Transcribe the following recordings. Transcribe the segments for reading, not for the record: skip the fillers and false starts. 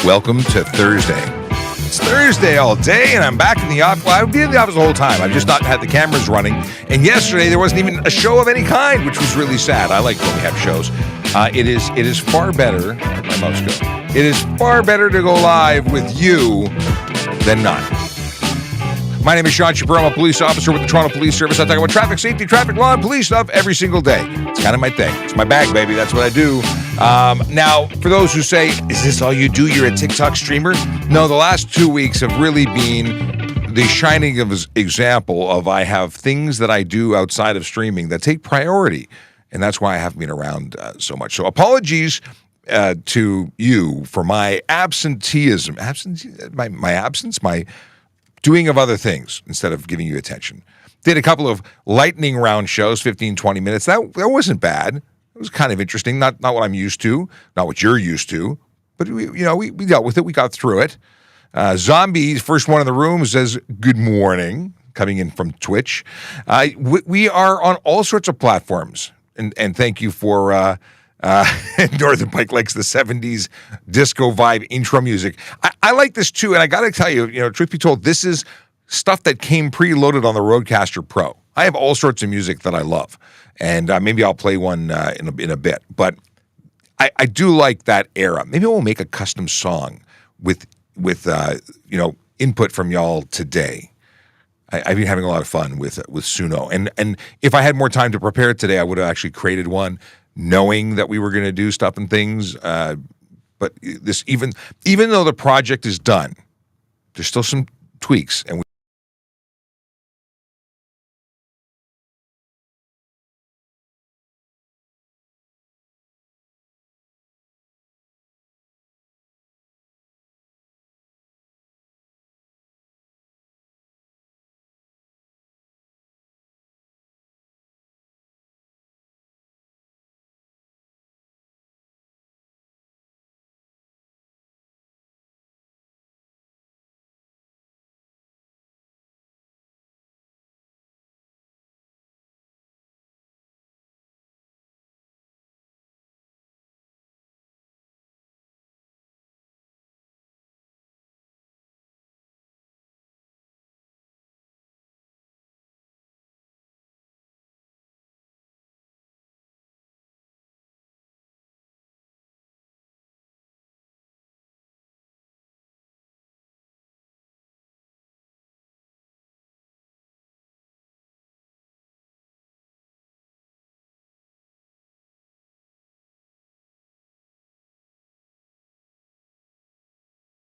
Welcome to Thursday. It's Thursday all day, and I'm back in the office. Well, I've been in the office the whole time. I've just not had the cameras running. And yesterday, there wasn't even a show of any kind, which was really sad. I like when we have shows. It is far better. Where'd my mouse go? It is far better to go live with you than not. My name is Sean Shapiro. I'm a police officer with the Toronto Police Service. I talk about traffic safety, traffic law, and police stuff every single day. It's kind of my thing. It's my bag, baby. That's what I do. Now, for those who say, is this all you do? You're a TikTok streamer? No, the last 2 weeks have really been the shining example of I have things that I do outside of streaming that take priority. And that's why I haven't been around so much. So apologies to you for my absenteeism. My absence, my doing of other things instead of giving you attention. Did a couple of lightning round shows, 15, 20 minutes. That wasn't bad. It was kind of interesting. Not what I'm used to, not what you're used to, but we dealt with it. We got through it. Zombie, first one in the room, says, good morning, coming in from Twitch. We are on all sorts of platforms. And thank you for Northern Pike likes the 70s disco vibe intro music. I like this too, and I got to tell you, truth be told, this is stuff that came preloaded on the Rodecaster Pro. I have all sorts of music that I love, and maybe I'll play one in a bit. But I do like that era. Maybe we'll make a custom song with input from y'all today. I've been having a lot of fun with Suno, and if I had more time to prepare it today, I would have actually created one, knowing that we were going to do stuff and things. But this, even though the project is done, there's still some tweaks, and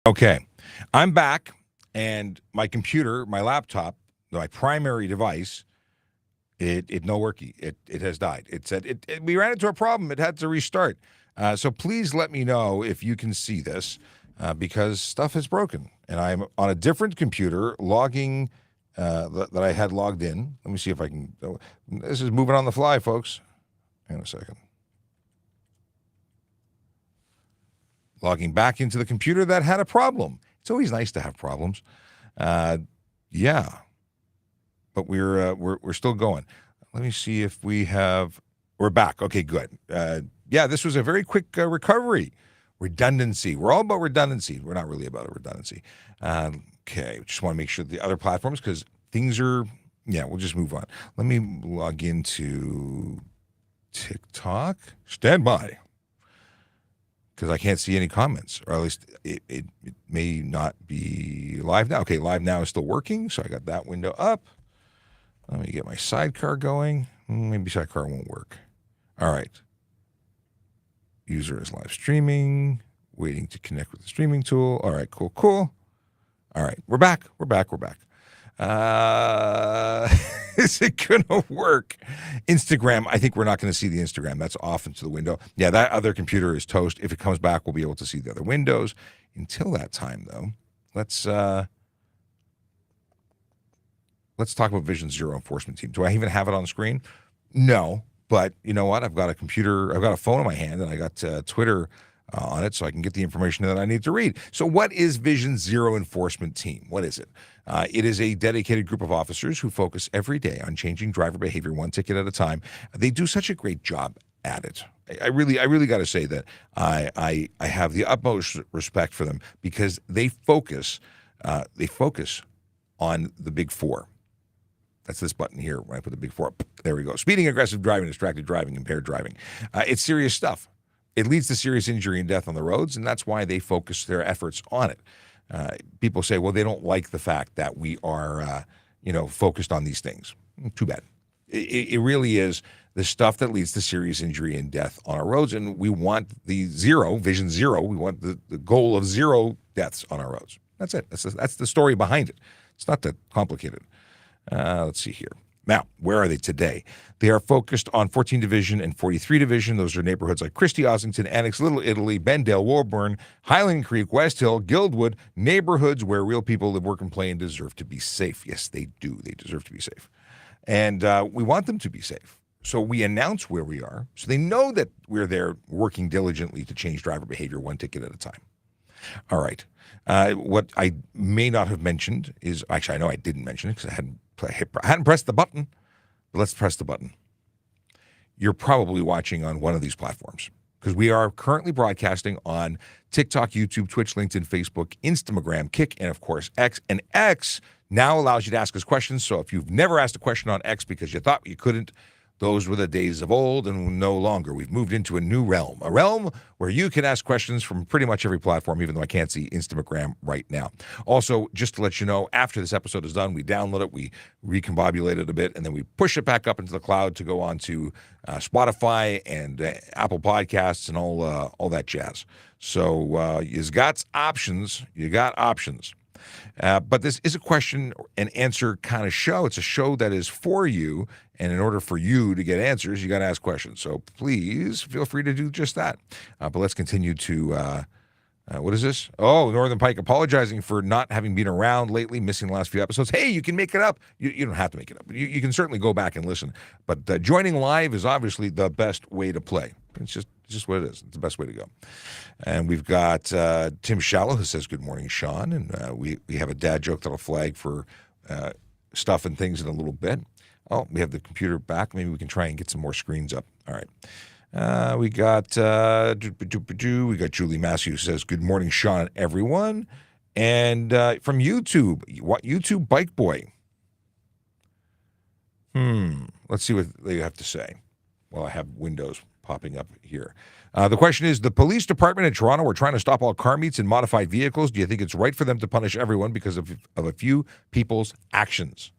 okay, I'm back, and my computer, my laptop, my primary device, it no worky. It has died. It said we ran into a problem. It had to restart. So please let me know if you can see this, because stuff is broken, and I'm on a different computer logging that I had logged in. Let me see if I can. This is moving on the fly, folks. Hang on a second. Logging back into the computer that had a problem. It's always nice to have problems. Yeah, but we're still going. Let me see if we're back. Okay, good. Yeah, this was a very quick recovery. Redundancy. We're all about redundancy. We're not really about a redundancy. Okay, just want to make sure the other platforms, because things are, we'll just move on. Let me log into TikTok. Stand by. Because I can't see any comments, or at least it may not be live now. Okay, live now is still working, so I got that window up. Let me get my sidecar going. Maybe sidecar won't work. All right. User is live streaming, waiting to connect with the streaming tool. All right, cool. All right, we're back. Is it going to work? Instagram, I think we're not going to see the Instagram. That's off into the window. Yeah, that other computer is toast. If it comes back, we'll be able to see the other windows. Until that time, though, let's talk about Vision Zero Enforcement Team. Do I even have it on screen? No, but you know what? I've got a computer, I've got a phone in my hand, and I got Twitter on it, so I can get the information that I need to read. So what is Vision Zero Enforcement Team? What is it? It is a dedicated group of officers who focus every day on changing driver behavior one ticket at a time. They do such a great job at it. I really got to say that I have the utmost respect for them because they focus on the big four. That's this button here. When I put the big four, there we go. Speeding, aggressive driving, distracted driving, impaired driving. It's serious stuff. It leads to serious injury and death on the roads, and that's why they focus their efforts on it. People say, well, they don't like the fact that we are, focused on these things. Too bad. It really is the stuff that leads to serious injury and death on our roads, and we want the vision zero. We want the goal of 0 deaths on our roads. That's it. That's the story behind it. It's not that complicated. Let's see here. Now, where are they today? They are focused on 14 Division and 43 Division. Those are neighborhoods like Christie, Ossington, Annex, Little Italy, Bendale, Woburn, Highland Creek, West Hill, Guildwood, neighborhoods where real people live, work, and play and deserve to be safe. Yes, they do. They deserve to be safe. And we want them to be safe. So we announce where we are so they know that we're there working diligently to change driver behavior one ticket at a time. All right. What I may not have mentioned is, actually, I know I didn't mention it because I hadn't pressed the button, but let's press the button. You're probably watching on one of these platforms because we are currently broadcasting on TikTok, YouTube, Twitch, LinkedIn, Facebook, Instagram, Kick, and of course, X. And X now allows you to ask us questions. So if you've never asked a question on X because you thought you couldn't, those were the days of old and no longer. We've moved into a new realm, a realm where you can ask questions from pretty much every platform, even though I can't see Instagram right now. Also, just to let you know, after this episode is done, we download it, we recombobulate it a bit, and then we push it back up into the cloud to go on to Spotify and Apple Podcasts and all that jazz. So you got options. But this is a question and answer kind of show. It's a show that is for you, and in order for you to get answers, you got to ask questions. So please feel free to do just that. But let's continue to, what is this? Oh, Northern Pike apologizing for not having been around lately, missing the last few episodes. Hey, you can make it up. You don't have to make it up. You can certainly go back and listen. But joining live is obviously the best way to play. It's just what it is. It's the best way to go. And we've got Tim Shallow who says, good morning, Sean. And we have a dad joke that'll flag for stuff and things in a little bit. Oh, we have the computer back. Maybe we can try and get some more screens up. All right. We got Julie Massey who says, good morning, Sean and everyone. And from YouTube, what YouTube Bike Boy? Let's see what they have to say. Well, I have windows popping up here. The question is, the police department in Toronto are trying to stop all car meets and modified vehicles. Do you think it's right for them to punish everyone because of a few people's actions?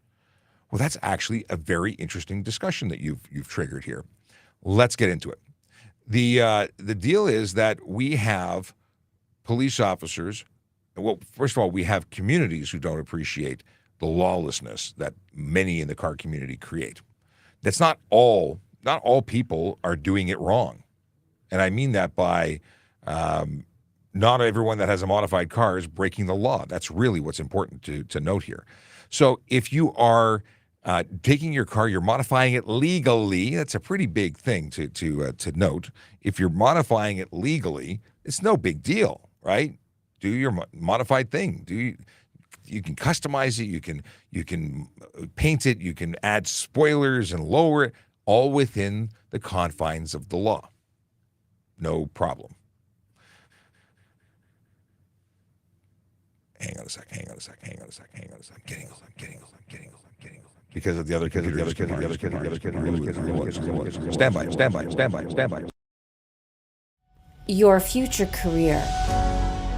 Well, that's actually a very interesting discussion that you've triggered here. Let's get into it. The deal is that we have police officers. Well, first of all, we have communities who don't appreciate the lawlessness that many in the car community create. That's not all people are doing it wrong. And I mean that by not everyone that has a modified car is breaking the law. That's really what's important to note here. So if you are taking your car, you're modifying it legally. That's a pretty big thing to note. If you're modifying it legally, it's no big deal, right? Do your modified thing. You can customize it. You can paint it. You can add spoilers and lower it, all within the confines of the law. No problem. Hang on a sec. I'm getting. Because of the other Stand by. Your future career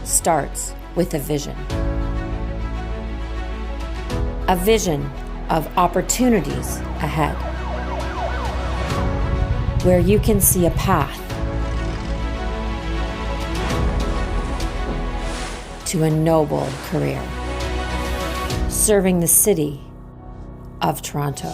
starts with a vision. A vision of opportunities ahead, where you can see a path to a noble career, serving the city of Toronto.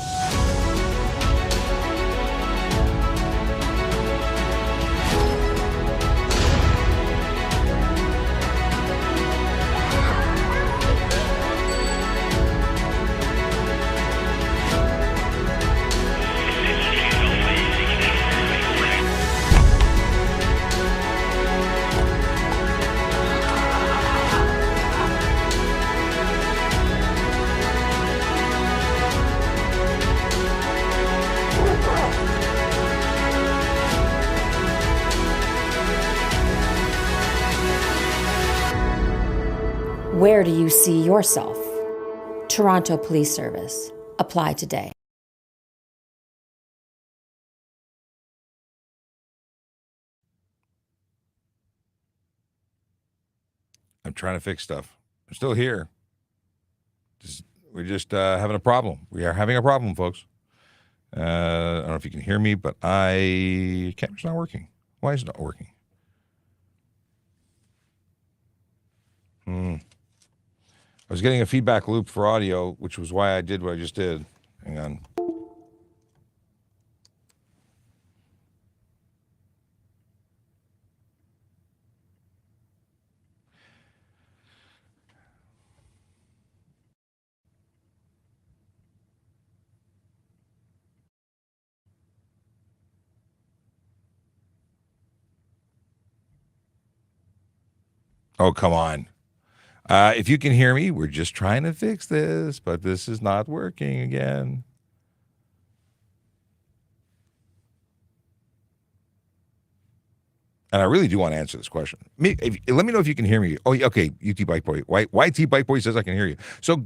Where do you see yourself? Toronto Police Service. Apply today. I'm trying to fix stuff. I'm still here. We're just having a problem. We are having a problem, folks. I don't know if you can hear me, but camera's not working. Why is it not working? I was getting a feedback loop for audio, which was why I did what I just did. Hang on. Oh, come on. If you can hear me, we're just trying to fix this, but this is not working again. And I really do want to answer this question. Let me know if you can hear me. Oh, okay, UT Bike Boy. YT Bike Boy says I can hear you. So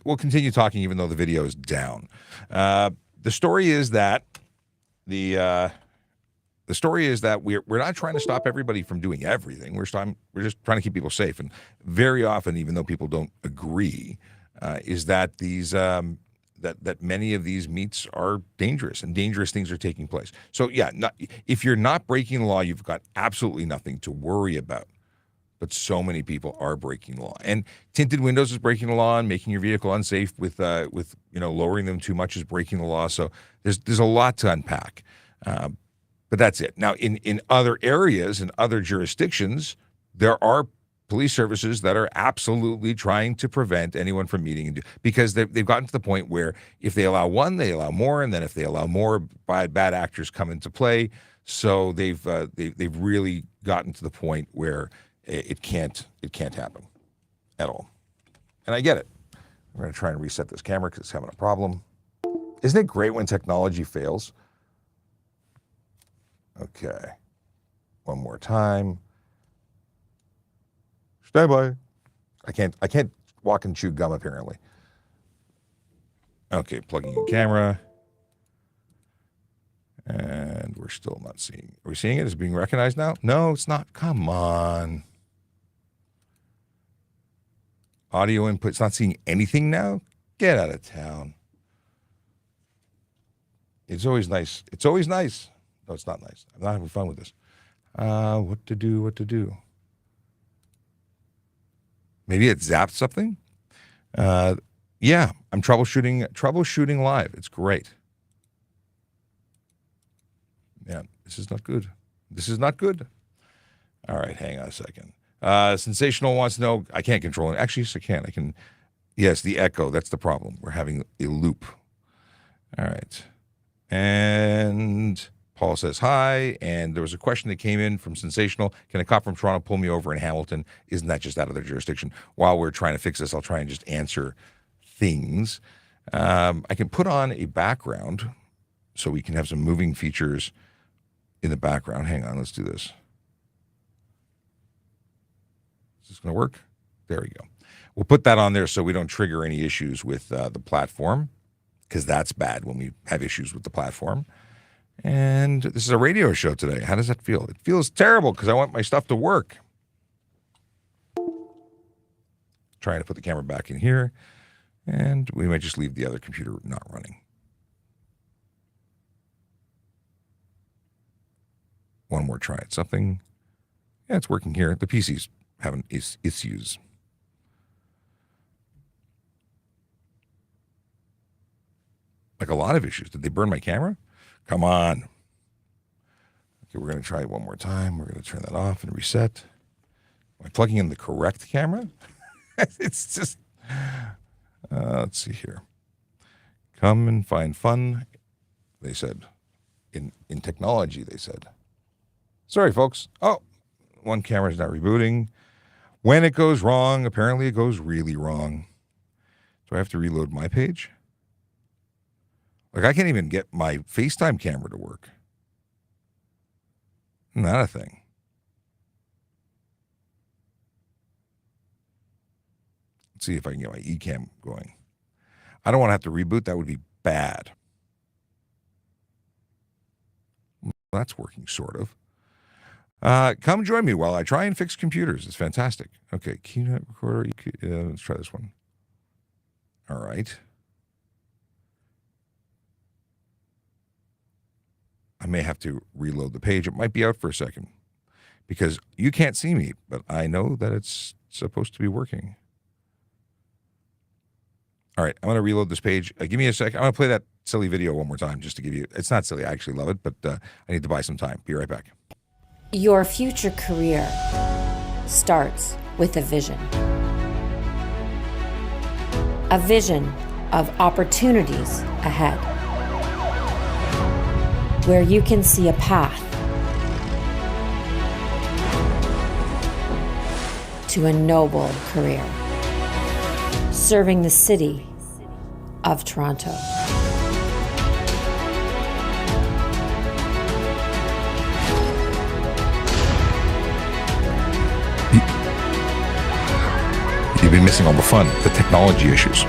we'll continue talking even though the video is down. The story is that we're not trying to stop everybody from doing everything. We're just trying to keep people safe. And very often, even though people don't agree, is that these that many of these meets are dangerous and dangerous things are taking place. So yeah, if you're not breaking the law, you've got absolutely nothing to worry about. But so many people are breaking the law, and tinted windows is breaking the law, and making your vehicle unsafe with lowering them too much is breaking the law. So there's a lot to unpack. But that's it. Now, in other areas, in other jurisdictions, there are police services that are absolutely trying to prevent anyone from meeting, because they've gotten to the point where if they allow one, they allow more, and then if they allow more, bad actors come into play. So they've really gotten to the point where it can't happen at all. And I get it. I'm going to try and reset this camera because it's having a problem. Isn't it great when technology fails? Okay. One more time. Stand by. I can't walk and chew gum apparently. Okay, plugging in camera. And we're still not seeing. Are we seeing it? Is it being recognized now? No, it's not. Come on. Audio input. It's not seeing anything now? Get out of town. It's always nice. It's always nice. No, it's not nice. I'm not having fun with this. What to do? Maybe it zapped something? Yeah, I'm troubleshooting live. It's great. Yeah, this is not good. All right, hang on a second. Sensational wants to know, I can't control it. Actually, yes, I can. I can. Yes, the echo. That's the problem. We're having a loop. All right. And Paul says hi, and there was a question that came in from Sensational. Can a cop from Toronto pull me over in Hamilton? Isn't that just out of their jurisdiction? While we're trying to fix this, I'll try and just answer things. I can put on a background so we can have some moving features in the background. Hang on, let's do this. Is this going to work? There we go. We'll put that on there so we don't trigger any issues with the platform, because that's bad when we have issues with the platform. And this is a radio show today. How does that feel? It feels terrible because I want my stuff to work. Trying to put the camera back in here, and we might just leave the other computer not running. One more try at something. Yeah, it's working here. The PC's having issues. Like a lot of issues. Did they burn my camera? Come on. Okay, we're going to try it one more time. We're going to turn that off and reset. Am I plugging in the correct camera? It's just, let's see here. Come and find fun, they said. In technology, they said. Sorry, folks. Oh, one camera's not rebooting. When it goes wrong, apparently it goes really wrong. Do I have to reload my page? Like, I can't even get my FaceTime camera to work. Not a thing. Let's see if I can get my eCam going. I don't want to have to reboot. That would be bad. That's working, sort of. Come join me while I try and fix computers. It's fantastic. Okay, keynote recorder. Let's try this one. All right. I may have to reload the page. It might be out for a second because you can't see me, but I know that it's supposed to be working. All right, I'm going to reload this page. Give me a second. I'm going to play that silly video one more time just to give you... It's not silly. I actually love it, but I need to buy some time. Be right back. Your future career starts with a vision. A vision of opportunities ahead, where you can see a path to a noble career, serving the city of Toronto. You've been missing all the fun, the technology issues.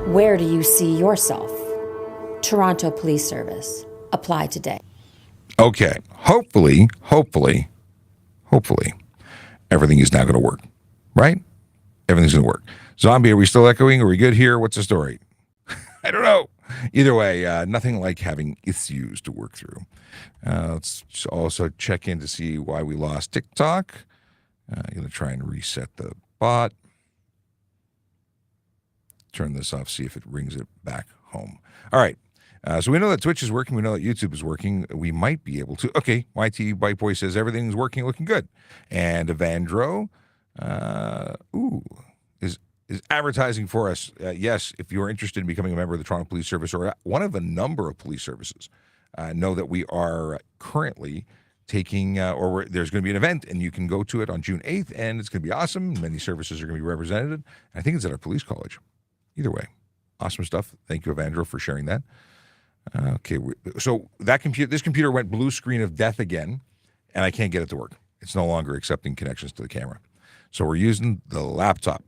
Where do you see yourself? Toronto Police Service. Apply today. Okay. Hopefully, everything is now going to work, right? Everything's going to work. Zombie, are we still echoing? Are we good here? What's the story? I don't know. Either way, nothing like having issues to work through. Let's also check in to see why we lost TikTok. I'm going to try and reset the bot. Turn this off, see if it brings it back home. All right. So we know that Twitch is working. We know that YouTube is working. We might be able to. Okay. YT White Boy says everything's working, looking good. And Evandro, is advertising for us. Yes, if you're interested in becoming a member of the Toronto Police Service or one of a number of police services, know that we are currently taking, there's going to be an event, and you can go to it on June 8th, and it's going to be awesome. Many services are going to be represented. I think it's at our police college. Either way, awesome stuff. Thank you, Evandro, for sharing that. Okay, so this computer went blue screen of death again, and I can't get it to work. It's no longer accepting connections to the camera. So we're using the laptop.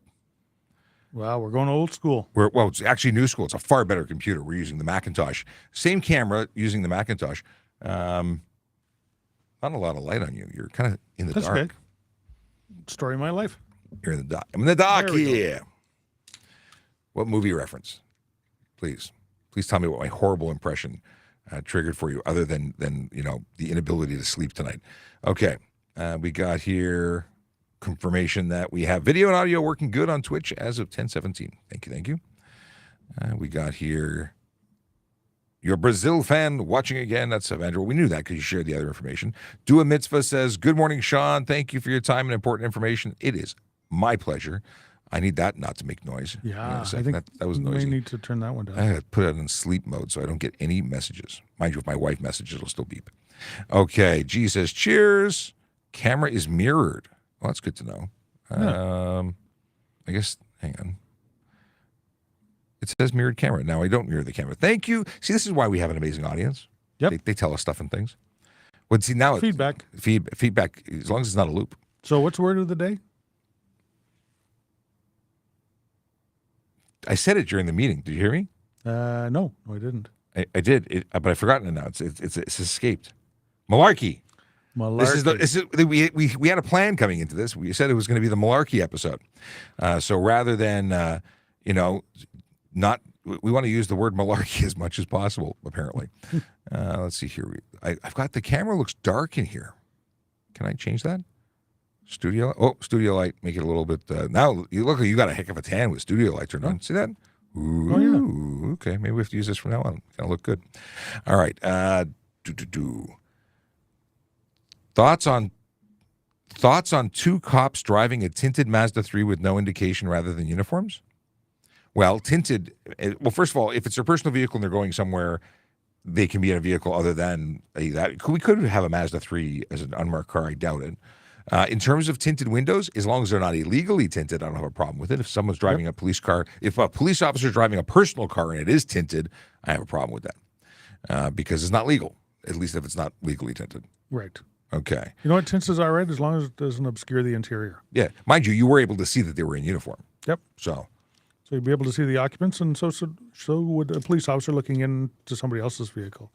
Wow, we're going old school. Well, it's actually new school. It's a far better computer. We're using the Macintosh. Same camera, using the Macintosh. Not a lot of light on you. You're kind of in the dark. Okay. Story of my life. You're in the dark. I'm in the dark here. What movie reference? Please tell me what my horrible impression triggered for you, other than the inability to sleep tonight. Okay, we got here confirmation that we have video and audio working good on Twitch as of 10:17. Thank you. We got here your Brazil fan watching again. That's Evandro. We knew that because you shared the other information. Dua Mitzvah says, "Good morning, Sean. Thank you for your time and important information. It is my pleasure." I need that not to make noise. Yeah, I think that was noisy. We need to turn that one down. I had to put it in sleep mode so I don't get any messages. Mind you, if my wife messages, it'll still beep. Okay, G says, cheers. Camera is mirrored. Well, that's good to know. Yeah. I guess, hang on. It says mirrored camera. Now I don't mirror the camera. Thank you. See, this is why we have an amazing audience. Yep. They tell us stuff and things. Well, see, now feedback. Feedback, as long as it's not a loop. So what's the word of the day? I said it during the meeting. Did you hear me? No, I didn't. I did, but I've forgotten it now. It's escaped. Malarkey. We had a plan coming into this. We said it was going to be the malarkey episode. So rather than we want to use the word malarkey as much as possible. Apparently, let's see here. I've got the camera looks dark in here. Can I change that? Studio light, make it a little bit. Now you look like you got a heck of a tan with studio light turned on. See that? Ooh, yeah. Okay, maybe we have to use this from now on. Gonna look good. All right. Thoughts on two cops driving a tinted Mazda 3 with no indication rather than uniforms? Well, tinted. Well, first of all, if it's their personal vehicle and they're going somewhere, they can be in a vehicle other than that. We could have a Mazda 3 as an unmarked car. I doubt it. In terms of tinted windows, as long as they're not illegally tinted, I don't have a problem with it. If someone's driving a police car, if a police officer is driving a personal car and it is tinted, I have a problem with that because it's not legal, at least if it's not legally tinted. Right. Okay. You know what? Tints is all right as long as it doesn't obscure the interior. Yeah. Mind you were able to see that they were in uniform. Yep. So you'd be able to see the occupants, and so would a police officer looking into somebody else's vehicle.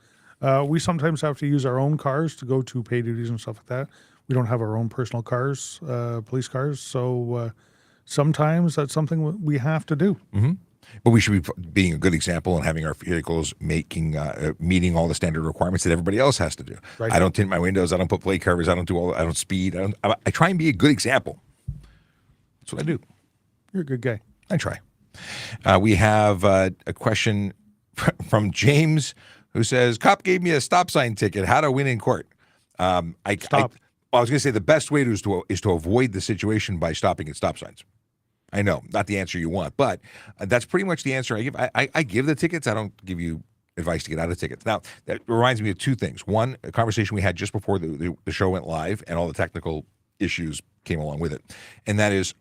We sometimes have to use our own cars to go to pay duties and stuff like that. We don't have our own personal cars, police cars, so sometimes that's something we have to do. Mm-hmm. But we should be being a good example and having our vehicles meeting all the standard requirements that everybody else has to do. Right. I don't tint my windows. I don't put plate covers. I don't speed. I try and be a good example. That's what I do. You're a good guy. I try. We have a question from James who says, "Cop gave me a stop sign ticket. How to win in court?" Stop. I was going to say the best way is to avoid the situation by stopping at stop signs. I know, not the answer you want, but that's pretty much the answer I give. I give the tickets. I don't give you advice to get out of tickets. Now, that reminds me of two things. One, a conversation we had just before the show went live and all the technical issues came along with it. And that is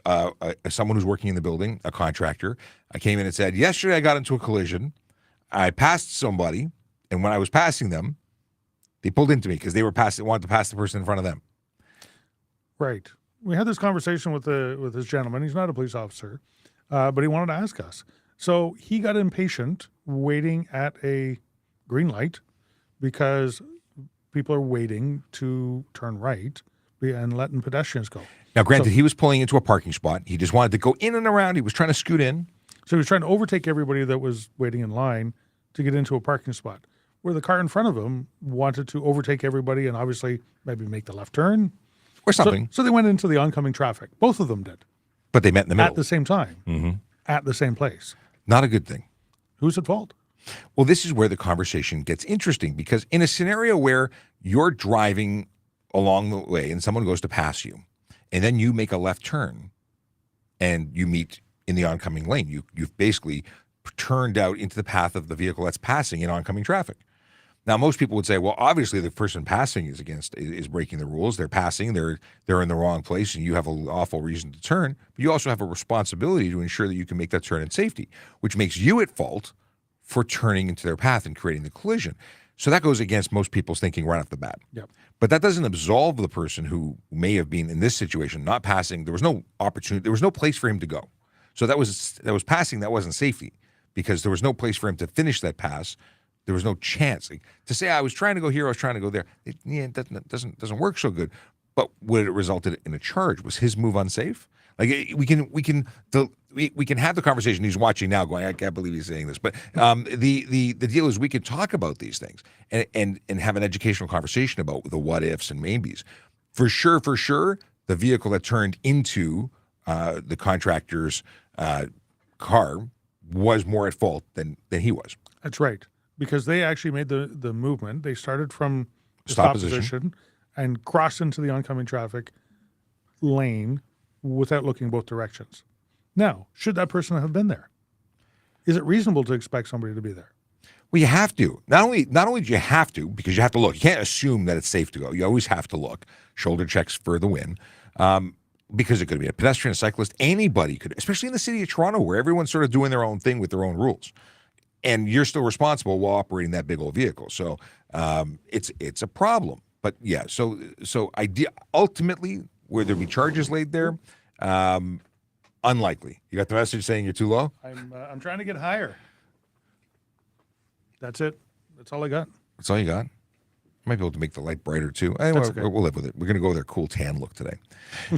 someone who's working in the building, a contractor. I came in and said, yesterday I got into a collision. I passed somebody, and when I was passing them, they pulled into me because they wanted to pass the person in front of them. Right. We had this conversation with this gentleman. He's not a police officer, but he wanted to ask us. So he got impatient waiting at a green light because people are waiting to turn right and letting pedestrians go. Now, granted, he was pulling into a parking spot. He just wanted to go in and around. He was trying to scoot in. So he was trying to overtake everybody that was waiting in line to get into a parking spot, where the car in front of him wanted to overtake everybody and obviously maybe make the left turn. Or something. So they went into the oncoming traffic. Both of them did. But they met in the middle. At the same time. At the same place. Not a good thing. Who's at fault? Well, this is where the conversation gets interesting, because in a scenario where you're driving along the way and someone goes to pass you, and then you make a left turn and you meet in the oncoming lane, you've basically turned out into the path of the vehicle that's passing in oncoming traffic. Now, most people would say, well, obviously the person passing is breaking the rules. They're passing, they're in the wrong place, and you have an awful reason to turn. But you also have a responsibility to ensure that you can make that turn in safety, which makes you at fault for turning into their path and creating the collision. So that goes against most people's thinking right off the bat. Yep. But that doesn't absolve the person who may have been in this situation, not passing. There was no opportunity. There was no place for him to go. So that was passing. That wasn't safety, because there was no place for him to finish that pass. There was no chance to say I was trying to go here, I was trying to go there. It doesn't work so good. But would it resulted in a charge? Was his move unsafe? Like we can have the conversation. He's watching now, going, I can't believe he's saying this. But the deal is we can talk about these things and have an educational conversation about the what ifs and maybes. For sure, the vehicle that turned into the contractor's car was more at fault than he was. That's right. Because they actually made the movement. They started from the Stop stop position position and crossed into the oncoming traffic lane without looking both directions. Now, should that person have been there? Is it reasonable to expect somebody to be there? Well, you have to. Not only do you have to, because you have to look. You can't assume that it's safe to go. You always have to look. Shoulder checks for the win. Because it could be a pedestrian, a cyclist, anybody could, especially in the city of Toronto, where everyone's sort of doing their own thing with their own rules. And you're still responsible while operating that big old vehicle. So it's a problem. But yeah, so ultimately, will there be charges laid there? Unlikely. You got the message saying you're too low? I'm trying to get higher. That's it. That's all I got. That's all you got? Might be able to make the light brighter too. Anyway, That's okay. We'll live with it. We're going to go with our cool tan look today.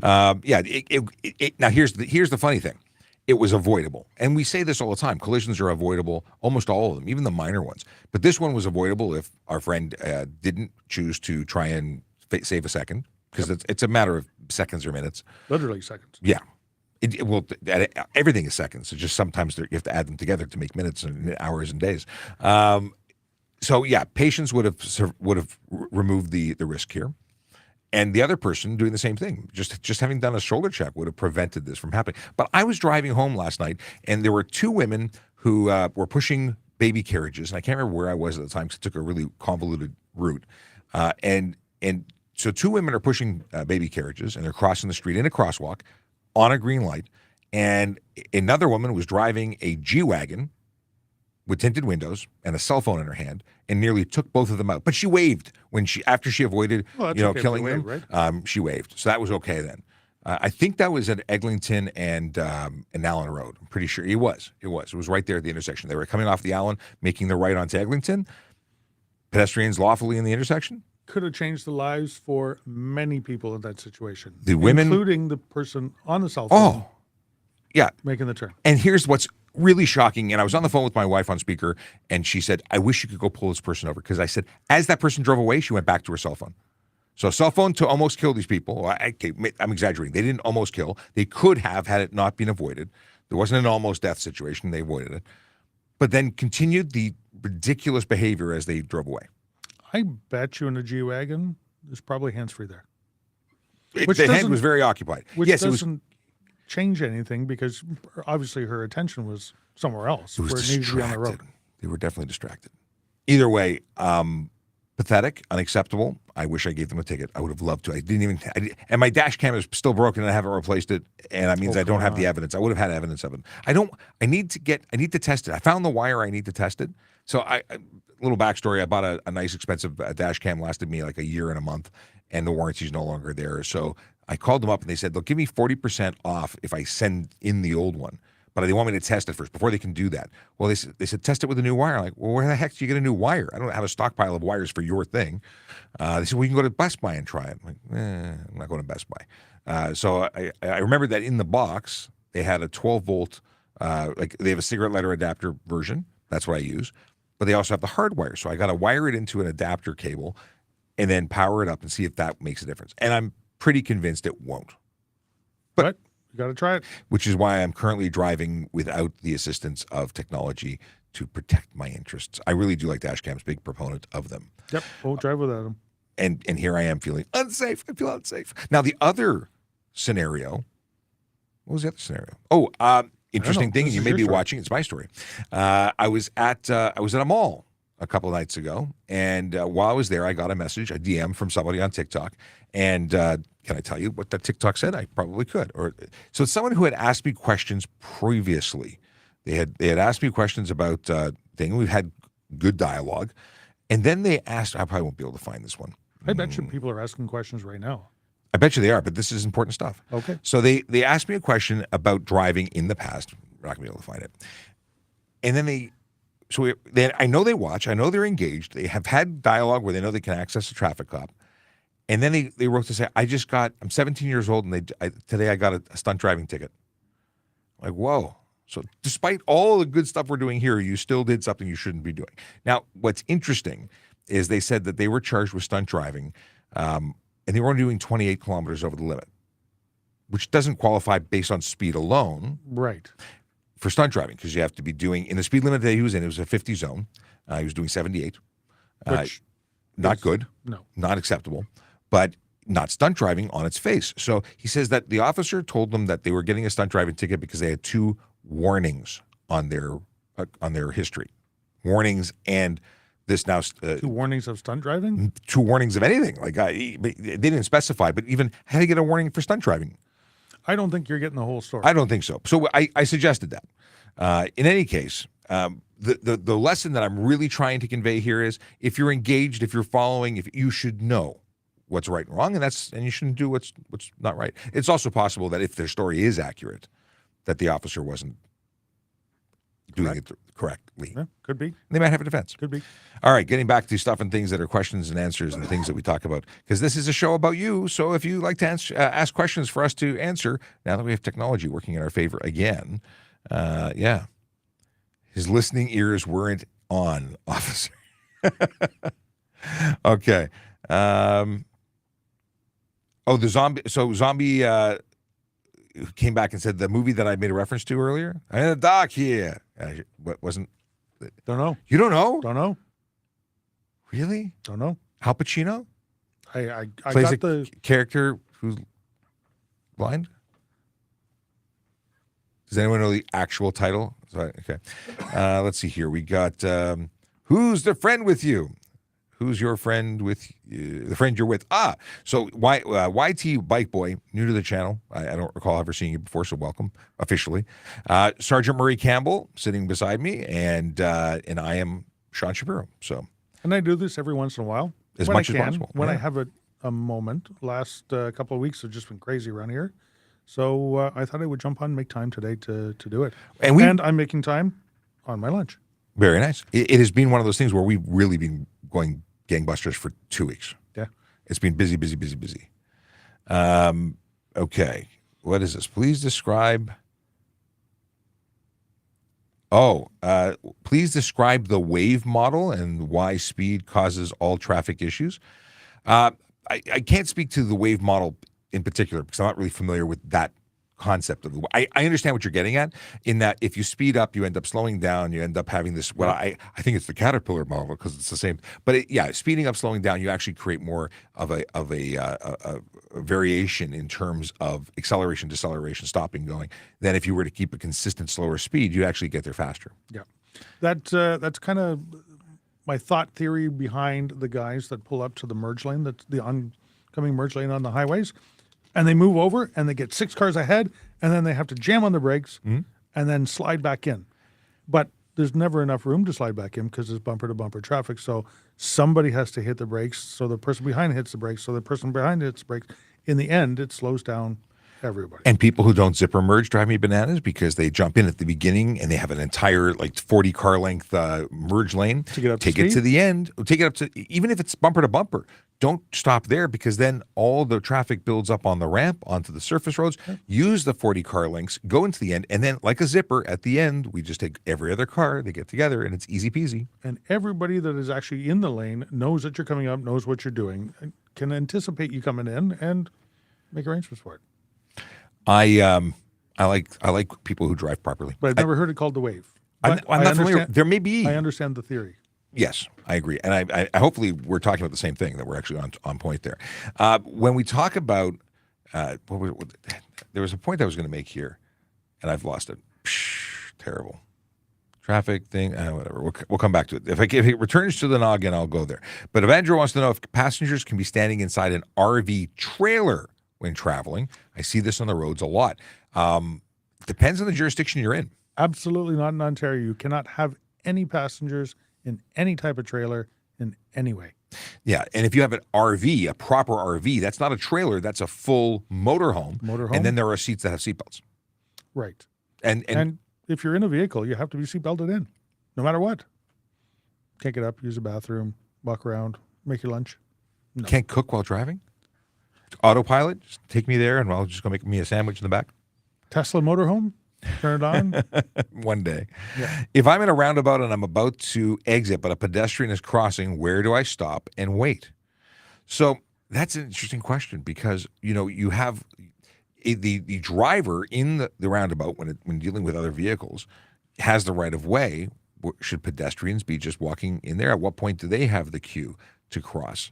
Now here's the funny thing. It was avoidable. And we say this all the time. Collisions are avoidable, almost all of them, even the minor ones. But this one was avoidable if our friend didn't choose to try and save a second, because it's a matter of seconds or minutes. Literally seconds. Yeah. Everything is seconds. It's just sometimes you have to add them together to make minutes and hours and days. So yeah, patience would have removed the risk here. And the other person doing the same thing. Just having done a shoulder check would have prevented this from happening. But I was driving home last night, and there were two women who were pushing baby carriages. And I can't remember where I was at the time because it took a really convoluted route. And so two women are pushing baby carriages, and they're crossing the street in a crosswalk on a green light. And another woman was driving a G-Wagon with tinted windows and a cell phone in her hand, and nearly took both of them out. But she waved after she avoided, killing them. Right? She waved, so that was okay then. I think that was at Eglinton and Allen Road. I'm pretty sure it was. It was right there at the intersection. They were coming off the Allen, making the right onto Eglinton. Pedestrians lawfully in the intersection. Could have changed the lives for many people in that situation. The women, including the person on the cell phone. Oh, yeah, making the turn. And here's what's really shocking. And I was on the phone with my wife on speaker, and she said, "I wish you could go pull this person over." Because I said, as that person drove away, she went back to her cell phone. So cell phone to almost kill these people. I'm exaggerating. They didn't almost kill. They could have had it not been avoided. There wasn't an almost death situation. They avoided it. But then continued the ridiculous behavior as they drove away. I bet you in a G-Wagon, there's probably hands-free there. The hand was very occupied. Which doesn't change anything because obviously her attention was somewhere else where it needed to be on the road. They were definitely distracted. Either way, pathetic, unacceptable. I wish I gave them a ticket. I would have loved to. And my dash cam is still broken and I haven't replaced it. And that means I don't have the evidence. I would have had evidence of it. I need to test it. I found the wire. I need to test it. So little backstory. I bought a nice expensive dash cam, lasted me like a year and a month, and the warranty's no longer there. So I called them up and they said, they'll give me 40% off if I send in the old one. But they want me to test it first before they can do that. Well, they said, test it with a new wire. I'm like, well, where the heck do you get a new wire? I don't have a stockpile of wires for your thing. They said, well, you can go to Best Buy and try it. I'm like, I'm not going to Best Buy. So I remember that in the box, they had a 12-volt, they have a cigarette lighter adapter version. That's what I use. But they also have the hard wire. So I got to wire it into an adapter cable and then power it up and see if that makes a difference. And I'm pretty convinced it won't. But you got to try it. Which is why I'm currently driving without the assistance of technology to protect my interests. I really do like dash cams, big proponent of them. Yep, won't drive without them. And here I am feeling unsafe. I feel unsafe. Now, the other scenario, what was the other scenario? Interesting thing, and you may be watching. It's my story. I was at a mall a couple of nights ago, and while I was there, I got a message, a DM from somebody on TikTok. And can I tell you what that TikTok said? I probably could. So it's someone who had asked me questions previously. They had asked me questions about things. We've had good dialogue, and then they asked. I probably won't be able to find this one. I bet you people are asking questions right now. I bet you they are, but this is important stuff. Okay. So they asked me a question about driving in the past. We're not going to be able to find it. And then I know they watch. I know they're engaged. They have had dialogue where they know they can access a traffic cop. And then they wrote to say, I'm 17 years old, and today I got a stunt driving ticket. Like, whoa. So despite all the good stuff we're doing here, you still did something you shouldn't be doing. Now, what's interesting is they said that they were charged with stunt driving, and they were only doing 28 kilometers over the limit, which doesn't qualify based on speed alone. Right. For stunt driving, because you have to be doing, in the speed limit that he was in, it was a 50 zone. He was doing 78. Which not good. No. Not acceptable, but not stunt driving on its face. So he says that the officer told them that they were getting a stunt driving ticket because they had 2 warnings on their history. Warnings and this now 2 warnings of stunt driving? 2 warnings of anything. Like they didn't specify, but even how to get a warning for stunt driving. I don't think you're getting the whole story. I don't think so. So I suggested that. In any case, the lesson that I'm really trying to convey here is if you're engaged, if you're following, if you should know what's right and wrong, and you shouldn't do what's not right. It's also possible that if their story is accurate, that the officer wasn't doing it correctly. Yeah, could be. They might have a defense. Could be. All right, getting back to stuff and things that are questions and answers and things that we talk about, because this is a show about you. So if you like to ask questions for us to answer, now that we have technology working in our favor again, yeah. His listening ears weren't on, officer. Okay. The zombie. So zombie came back and said the movie that I made a reference to earlier. I'm in the dock here. What wasn't? Don't know. You don't know? Don't know. Really? Don't know. Al Pacino? I Plays got the character who's blind. Does anyone know the actual title? Sorry, okay. Let's see here. We got Who's the Friend with You? Who's your friend with you? The friend you're with? So YT Bike Boy, new to the channel. I don't recall ever seeing you before, so welcome officially. Sergeant Murray Campbell sitting beside me, and I am Sean Shapiro. So, and I do this every once in a while, as when much I as can, possible. when Yeah. I have a moment. Last couple of weeks have just been crazy around here, so I thought I would jump on and make time today to do it. And I'm making time on my lunch. Very nice. It has been one of those things where we've really been going gangbusters for 2 weeks. Yeah. It's been busy. Okay. What is this? Please describe. Please describe the wave model and why speed causes all traffic issues. I can't speak to the wave model in particular because I'm not really familiar with that concept of the. I understand what you're getting at in that if you speed up, you end up slowing down. You end up having this. Well, I think it's the caterpillar model because it's the same. But speeding up, slowing down, you actually create more of a variation in terms of acceleration, deceleration, stopping, going. Than if you were to keep a consistent slower speed, you actually get there faster. Yeah, that's kind of my thought theory behind the guys that pull up to the merge lane, that's the oncoming merge lane on the highways. And they move over and they get 6 cars ahead, and then they have to jam on the brakes and then slide back in. But there's never enough room to slide back in because it's bumper to bumper traffic. So somebody has to hit the brakes. So the person behind hits the brakes. So the person behind hits the brakes. In the end, it slows down everybody. And people who don't zipper merge drive me bananas because they jump in at the beginning and they have an entire 40 car length merge lane. To get up to take it speed? to the end. Take it up to, even if it's bumper to bumper. Don't stop there because then all the traffic builds up on the ramp onto the surface roads. Use the 40 car lengths, go into the end, and then like a zipper at the end, we just take every other car, they get together, and it's easy peasy. And everybody that is actually in the lane knows that you're coming up, knows what you're doing, can anticipate you coming in and make arrangements for it. I like people who drive properly. But I've never heard it called the wave. I'm But not familiar. There may be. I understand the theory. Yes, I agree. And I hopefully we're talking about the same thing, that we're actually on point there. When we talk about, there was a point I was going to make here, and I've lost it. Terrible. Traffic thing, whatever. We'll come back to it. If it returns to the noggin, I'll go there. But Evandro wants to know if passengers can be standing inside an RV trailer when traveling. I see this on the roads a lot. Depends on the jurisdiction you're in. Absolutely not in Ontario. You cannot have any passengers in any type of trailer in any way. Yeah, and if you have an RV, a proper RV, that's not a trailer, that's a full motorhome. And then there are seats that have seatbelts. Right. And if you're in a vehicle, you have to be seatbelted in, no matter what. Can't get up, use a bathroom, walk around, make your lunch. No. Can't cook while driving? Autopilot, just take me there and I'll just go make me a sandwich in the back. Tesla motorhome, turn it on. One day. Yeah. If I'm in a roundabout and I'm about to exit, but a pedestrian is crossing, where do I stop and wait? So that's an interesting question because, you have the driver in the roundabout when dealing with other vehicles has the right of way. Should pedestrians be just walking in there? At what point do they have the queue to cross?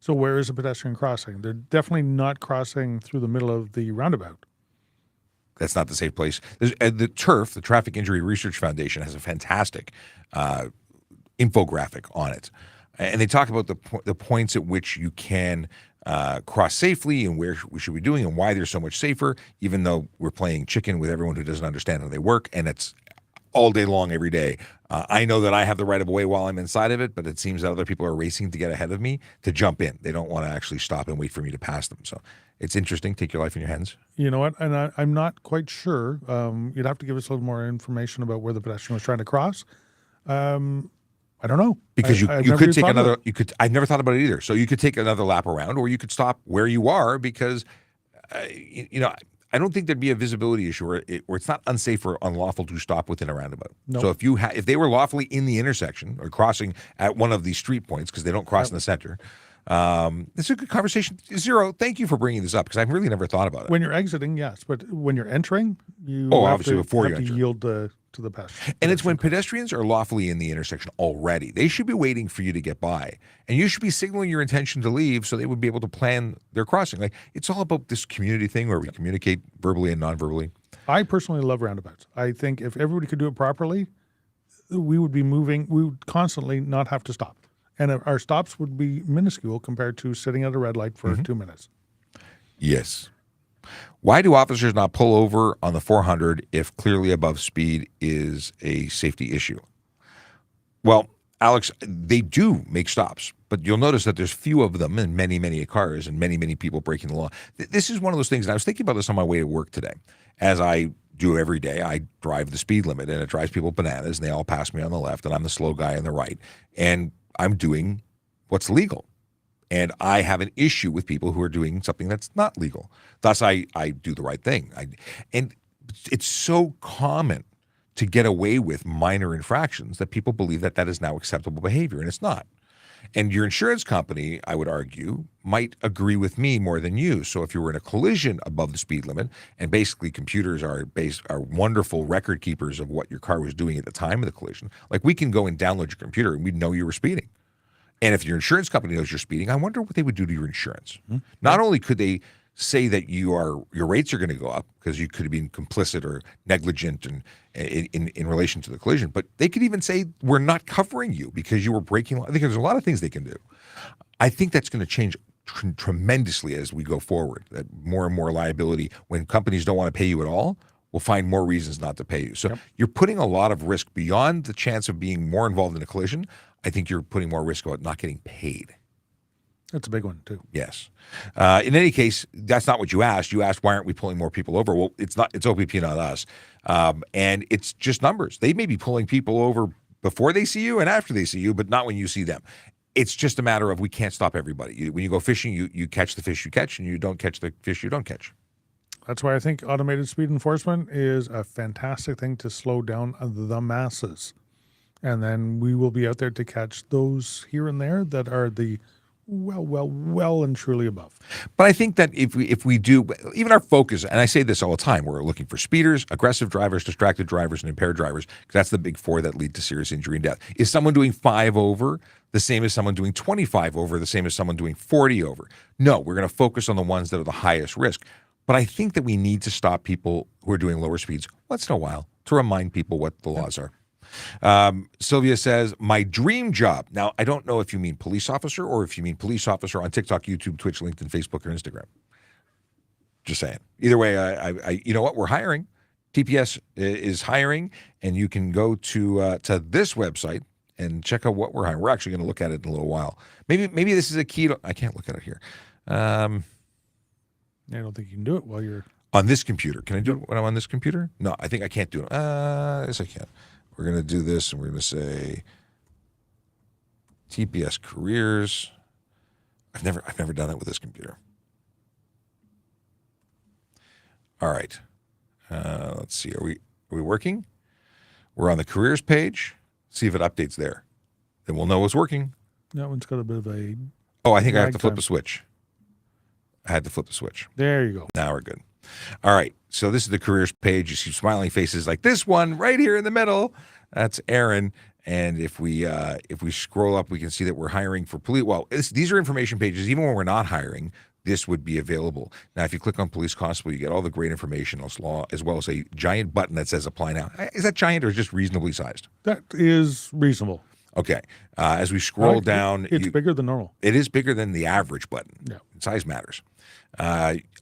So where is a pedestrian crossing? They're definitely not crossing through the middle of the roundabout. That's not the safe place. The TIRF, the Traffic Injury Research Foundation, has a fantastic infographic on it. And they talk about the points at which you can cross safely and where we should be doing and why they're so much safer, even though we're playing chicken with everyone who doesn't understand how they work. And it's all day long, every day. I know that I have the right of way while I'm inside of it, but it seems that other people are racing to get ahead of me to jump in. They don't want to actually stop and wait for me to pass them. So it's interesting. Take your life in your hands. You know what? And I'm not quite sure. You'd have to give us a little more information about where the pedestrian was trying to cross. I don't know. Because you could take another. I've never thought about it either. So you could take another lap around, or you could stop where you are because, I don't think there'd be a visibility issue where it's not unsafe or unlawful to stop within a roundabout. Nope. So if they were lawfully in the intersection or crossing at one of these street points because they don't cross in the center, this is a good conversation. Zero, thank you for bringing this up because I've really never thought about it. When you're exiting, yes, but when you're entering, you obviously before you have to enter. yield the to the past. And it's when pedestrians are lawfully in the intersection already. They should be waiting for you to get by. And you should be signaling your intention to leave so they would be able to plan their crossing. Like, it's all about this community thing where we communicate verbally and non-verbally. I personally love roundabouts. I think if everybody could do it properly, we would be moving. We would constantly not have to stop. And our stops would be minuscule compared to sitting at a red light for 2 minutes. Yes. Why do officers not pull over on the 400 if clearly above speed is a safety issue? Well, Alex, they do make stops, but you'll notice that there's few of them and many, many cars and many, many people breaking the law. This is one of those things, and I was thinking about this on my way to work today. As I do every day, I drive the speed limit, and it drives people bananas, and they all pass me on the left, and I'm the slow guy on the right, and I'm doing what's legal. And I have an issue with people who are doing something that's not legal. Thus, I do the right thing. And it's so common to get away with minor infractions that people believe that that is now acceptable behavior, and it's not. And your insurance company, I would argue, might agree with me more than you. So if you were in a collision above the speed limit, and basically computers are wonderful record keepers of what your car was doing at the time of the collision, like we can go and download your computer and we'd know you were speeding. And if your insurance company knows you're speeding, I wonder what they would do to your insurance. Mm-hmm. Not only could they say that your rates are going to go up because you could have been complicit or negligent in relation to the collision, but they could even say we're not covering you because you were breaking. I think there's a lot of things they can do. I think that's going to change tremendously as we go forward. That more and more liability, when companies don't want to pay you at all, will find more reasons not to pay you. So you're putting a lot of risk beyond the chance of being more involved in a collision. I think you're putting more risk about not getting paid. That's a big one, too. Yes. In any case, that's not what you asked. You asked, why aren't we pulling more people over? Well, it's OPP, not us. And it's just numbers. They may be pulling people over before they see you and after they see you, but not when you see them. It's just a matter of we can't stop everybody. When you go fishing, you catch the fish you catch, and you don't catch the fish you don't catch. That's why I think automated speed enforcement is a fantastic thing to slow down the masses. And then we will be out there to catch those here and there that are the well and truly above. But I think that if we do, even our focus, and I say this all the time, we're looking for speeders, aggressive drivers, distracted drivers, and impaired drivers, because that's the big four that lead to serious injury and death. Is someone doing 5 over the same as someone doing 25 over, the same as someone doing 40 over? No, we're going to focus on the ones that are the highest risk. But I think that we need to stop people who are doing lower speeds once in a while to remind people what the laws are. Sylvia says, my dream job. Now, I don't know if you mean police officer or if you mean police officer on TikTok, YouTube, Twitch, LinkedIn, Facebook, or Instagram. Just saying. Either way, I you know what? We're hiring. TPS is hiring, and you can go to this website and check out what we're hiring. We're actually going to look at it in a little while. Maybe this is a key to, I can't look at it here. I don't think you can do it while you're on this computer. Can I do it when I'm on this computer? No, I think I can't do it. Yes, I can. We're going to do this, and we're going to say TPS careers. I've never done it with this computer. All right. Let's see. Are we working? We're on the careers page. See if it updates there. Then we'll know it's working. That one's got a bit of a. Oh, I think I have to flip a switch. I had to flip the switch. There you go. Now we're good. All right. So this is the careers page. You see smiling faces like this one right here in the middle. That's Aaron. And if we scroll up, we can see that we're hiring for police. Well, these are information pages. Even when we're not hiring, this would be available. Now, if you click on police constable, you get all the great information as well as a giant button that says apply now. Is that giant or just reasonably sized? That is reasonable. Okay. As we scroll down. It's bigger than normal. It is bigger than the average button. Yeah. Size matters.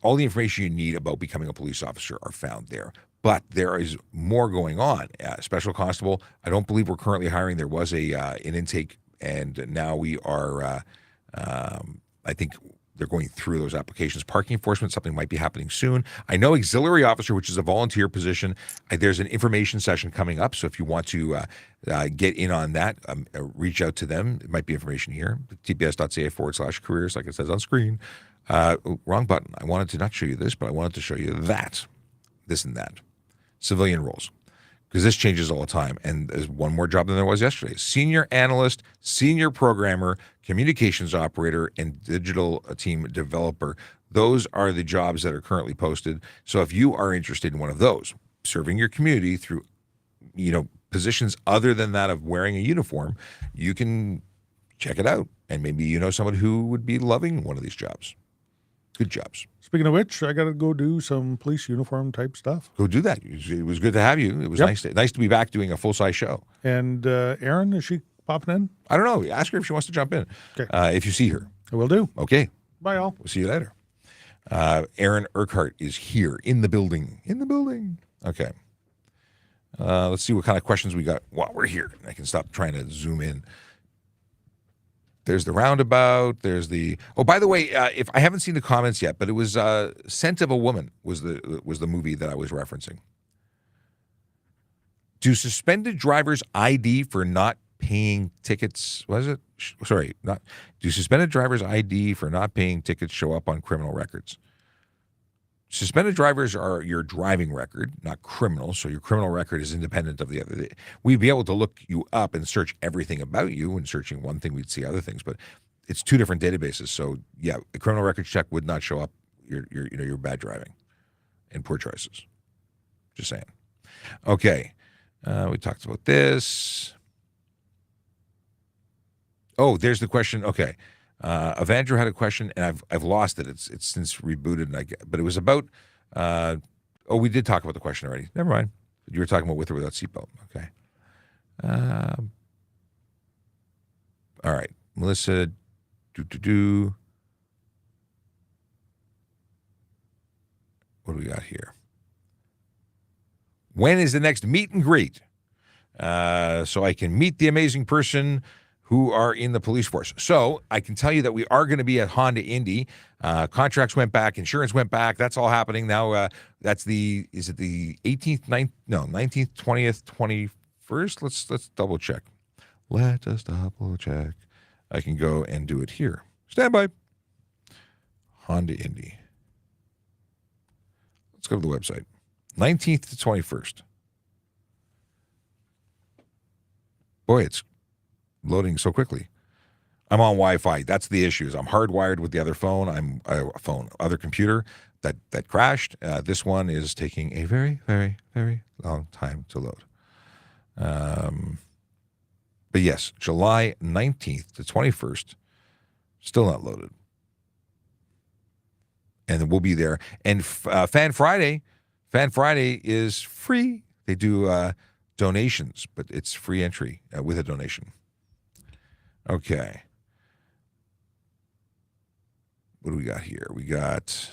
All the information you need about becoming a police officer are found there. But there is more going on. Special constable, I don't believe we're currently hiring. There was an intake, and now we are, I think they're going through those applications. Parking enforcement, something might be happening soon. I know auxiliary officer, which is a volunteer position, there's an information session coming up. So if you want to get in on that, reach out to them. It might be information here, tps.ca/careers, like it says on screen. Wrong button. I wanted to not show you this, but I wanted to show you that, this and that. Civilian roles, because this changes all the time. And there's one more job than there was yesterday. Senior analyst, senior programmer, communications operator, and digital team developer. Those are the jobs that are currently posted. So if you are interested in one of those, serving your community through positions other than that of wearing a uniform, you can check it out. And maybe you know someone who would be loving one of these jobs. Good jobs. Speaking of which, I got to go do some police uniform type stuff. Go do that. It was good to have you. It was nice to be back doing a full-size show. And Erin, is she popping in? I don't know. Ask her if she wants to jump in. Okay. If you see her. I will do. Okay. Bye, all. We'll see you later. Aaron Urquhart is here in the building. Okay. Let's see what kind of questions we got while we're here. I can stop trying to zoom in. There's the roundabout. There's the. Oh, by the way, if I haven't seen the comments yet, but it was "Scent of a Woman" was the movie that I was referencing. Do suspended drivers ID for not paying tickets? Was it? Sorry, not. Do suspended drivers ID for not paying tickets show up on criminal records? Suspended drivers are your driving record, not criminal. So your criminal record is independent of the other. We'd be able to look you up and search everything about you. And searching one thing, we'd see other things. But it's two different databases. So yeah, a criminal records check would not show up your bad driving and poor choices. Just saying. Okay, we talked about this. Oh, there's the question. Okay. Evandro had a question, and I've lost it. It's since rebooted, but it was about. We did talk about the question already. Never mind. You were talking about with or without seatbelt. Okay. All right, Melissa. What do we got here? When is the next meet and greet? So I can meet the amazing person who are in the police force. So I can tell you that we are going to be at Honda Indy. Contracts went back, insurance went back. That's all happening now. Is it the 18th, 19th, 20th, 21st? Let's double check. Let us double check. I can go and do it here. Stand by. Honda Indy. Let's go to the website. 19th to 21st. Boy, it's loading so quickly. I'm on Wi-Fi. That's the issue. I'm hardwired with the other phone. Other computer that crashed. This one is taking a very, very, very long time to load. But yes, July 19th to 21st, still not loaded. And then we'll be there. And Fan Friday is free. They do donations, but it's free entry with a donation. Okay. What do we got here? We got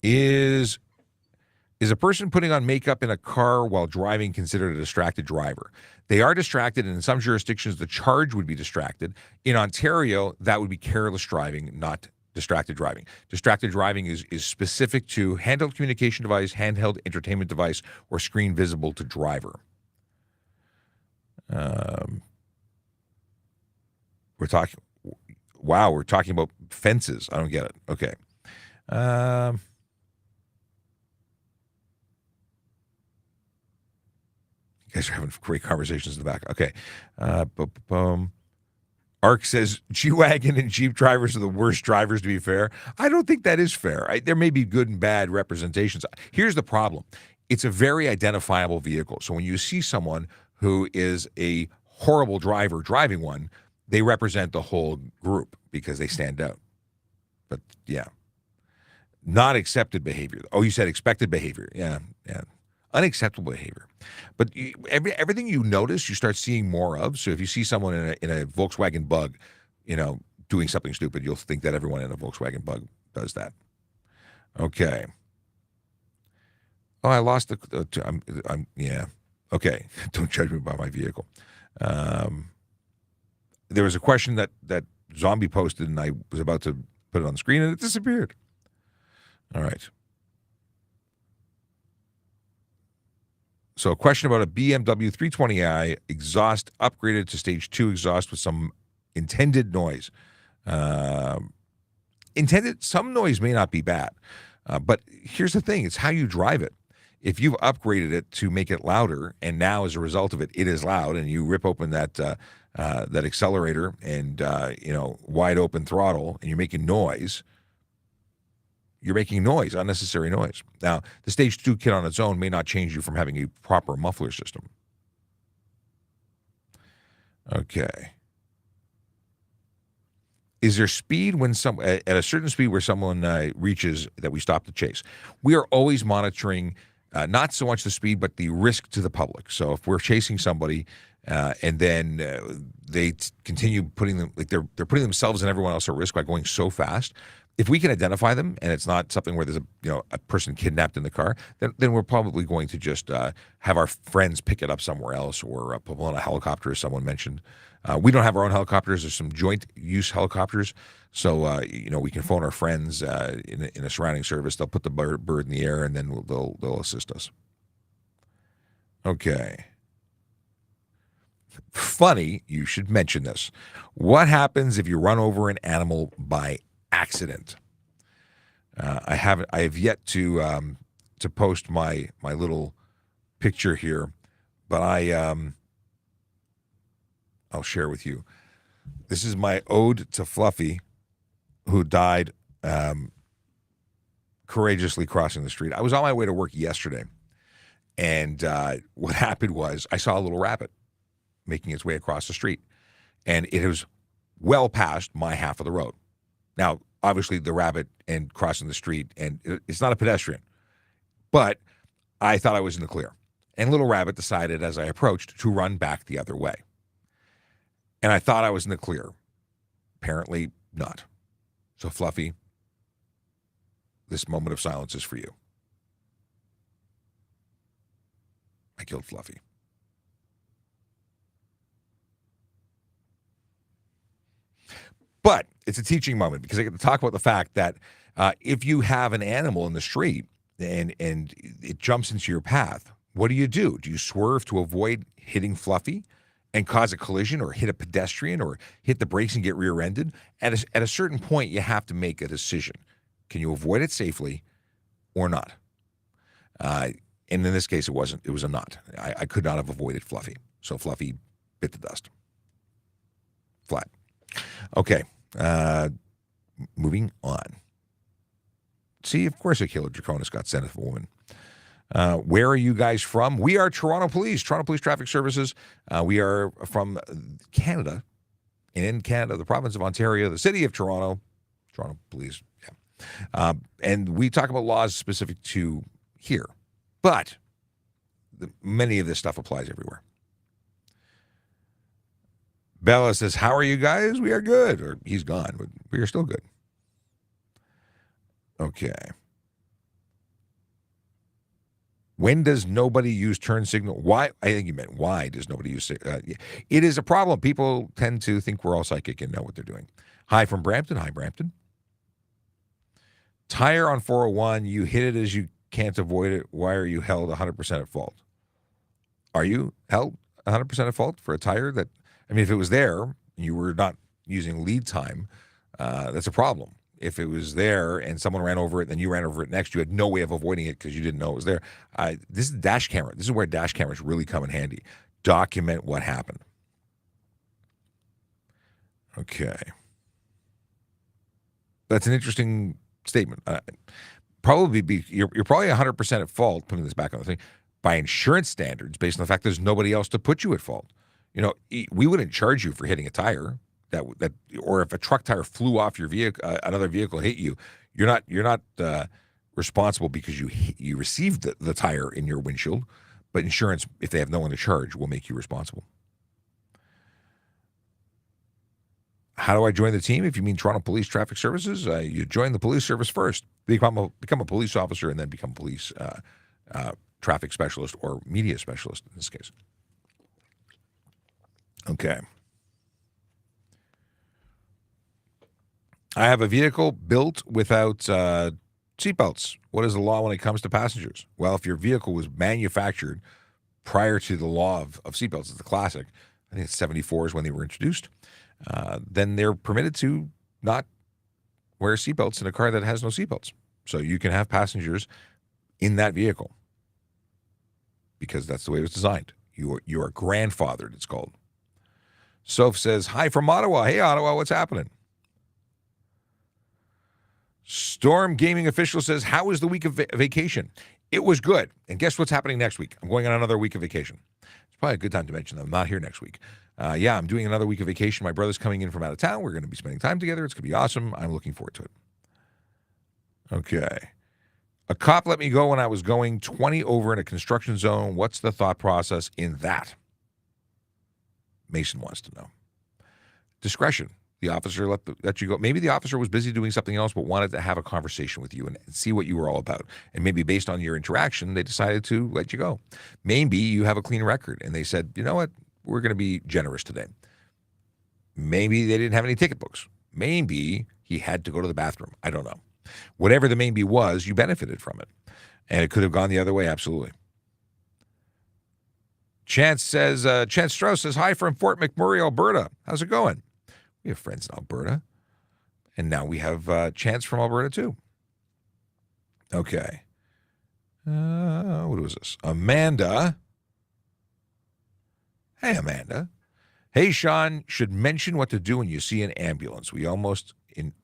is a person putting on makeup in a car while driving considered a distracted driver? They are distracted, and in some jurisdictions, the charge would be distracted. In Ontario, that would be careless driving, not distracted driving. Distracted driving is specific to handheld communication device, handheld entertainment device, or screen visible to driver. We're talking about fences. I don't get it. Okay. You guys are having great conversations in the back. Okay. Ark says G-Wagon and Jeep drivers are the worst drivers, to be fair. I don't think that is fair. There may be good and bad representations. Here's the problem. It's a very identifiable vehicle. So when you see someone who is a horrible driver driving one, they represent the whole group because they stand out. But yeah, not accepted behavior. Oh, you said expected behavior. Yeah. Unacceptable behavior. But everything you notice, you start seeing more of. So if you see someone in a Volkswagen Bug, doing something stupid, you'll think that everyone in a Volkswagen Bug does that. Okay. Oh, I lost yeah. Okay. Don't judge me by my vehicle. There was a question that Zombie posted, and I was about to put it on the screen, and it disappeared. All right. So a question about a BMW 320i exhaust upgraded to stage 2 exhaust with some intended noise. Some noise may not be bad, but here's the thing. It's how you drive it. If you've upgraded it to make it louder, and now as a result of it, it is loud, and you rip open that accelerator and, wide open throttle, and you're making noise, you're making noise, unnecessary noise. Now, the Stage 2 kit on its own may not change you from having a proper muffler system. Okay. Is there speed when at a certain speed where someone reaches that we stop the chase? We are always monitoring not so much the speed, but the risk to the public. So if we're chasing somebody and then they continue putting them, like they're putting themselves and everyone else at risk by going so fast, if we can identify them and it's not something where there's a person kidnapped in the car, then we're probably going to just have our friends pick it up somewhere else or pull on a helicopter, as someone mentioned. We don't have our own helicopters. There's some joint use helicopters. So, we can phone our friends in a surrounding service. They'll put the bird in the air and then they'll assist us. Okay. Funny, you should mention this. What happens if you run over an animal by accident? I have yet to post my little picture here, but I'll share with you. This is my ode to Fluffy, who died courageously crossing the street. I was on my way to work yesterday, and what happened was I saw a little rabbit making its way across the street, and it was well past my half of the road. Now, obviously, the rabbit and crossing the street, and it's not a pedestrian, but I thought I was in the clear. And little rabbit decided, as I approached, to run back the other way. And I thought I was in the clear. Apparently not. So, Fluffy, this moment of silence is for you. I killed Fluffy. But it's a teaching moment because I get to talk about the fact that if you have an animal in the street and it jumps into your path, what do? Do you swerve to avoid hitting Fluffy and cause a collision, or hit a pedestrian, or hit the brakes and get rear-ended? At a certain point, you have to make a decision. Can you avoid it safely or not? And in this case, it wasn't. It was a not. I could not have avoided Fluffy. So Fluffy bit the dust. Flat. Okay. Moving on. See, of course, a killer Draconis got sent of a woman. Where are you guys from? We are Toronto Police Traffic Services. We are from Canada. And in Canada, the province of Ontario, the city of Toronto Police. Yeah. And we talk about laws specific to here. But many of this stuff applies everywhere. Bella says, how are you guys? We are good. Or he's gone, but we are still good. Okay. When does nobody use turn signal? Why? I think you meant why does nobody use it? It is a problem. People tend to think we're all psychic and know what they're doing. Hi from Brampton. Hi, Brampton. Tire on 401. You hit it as you can't avoid it. Why are you held 100% at fault? Are you held 100% at fault for a tire that, I mean, if it was there, you were not using lead time, that's a problem. If it was there and someone ran over it, then you ran over it next, you had no way of avoiding it because you didn't know it was there. This is dash camera. This is where dash cameras really come in handy. Document what happened. Okay. That's an interesting statement. You're probably 100% at fault, putting this back on the thing, by insurance standards based on the fact there's nobody else to put you at fault. You know, we wouldn't charge you for hitting a tire. That or if a truck tire flew off your vehicle, another vehicle hit you, you're not responsible because you received the tire in your windshield, but insurance, if they have no one to charge, will make you responsible. How do I join the team? If you mean Toronto Police Traffic Services, you join the police service first, become a police officer, and then become a police traffic specialist or media specialist in this case. Okay. I have a vehicle built without seatbelts. What is the law when it comes to passengers? Well, if your vehicle was manufactured prior to the law of seatbelts, it's the classic. I think it's 74 is when they were introduced. Then they're permitted to not wear seatbelts in a car that has no seatbelts. So you can have passengers in that vehicle because that's the way it was designed. You are grandfathered, it's called. Soph says, hi from Ottawa. Hey, Ottawa, what's happening? Storm Gaming Official says, how was the week of vacation? It was good. And guess what's happening next week? I'm going on another week of vacation. It's probably a good time to mention that I'm not here next week. Yeah, I'm doing another week of vacation. My brother's coming in from out of town. We're going to be spending time together. It's going to be awesome. I'm looking forward to it. Okay. A cop let me go when I was going 20 over in a construction zone. What's the thought process in that? Mason wants to know. Discretion. The officer let you go. Maybe the officer was busy doing something else, but wanted to have a conversation with you and see what you were all about. And maybe based on your interaction, they decided to let you go. Maybe you have a clean record and they said, you know what? We're going to be generous today. Maybe they didn't have any ticket books. Maybe he had to go to the bathroom. I don't know. Whatever the maybe was, you benefited from it. And it could have gone the other way, absolutely. Chance Strauss says, hi from Fort McMurray, Alberta. How's it going? We have friends in Alberta. And now we have Chance from Alberta, too. Okay. What was this? Amanda. Hey, Amanda. Hey, Sean, should mention what to do when you see an ambulance. We almost in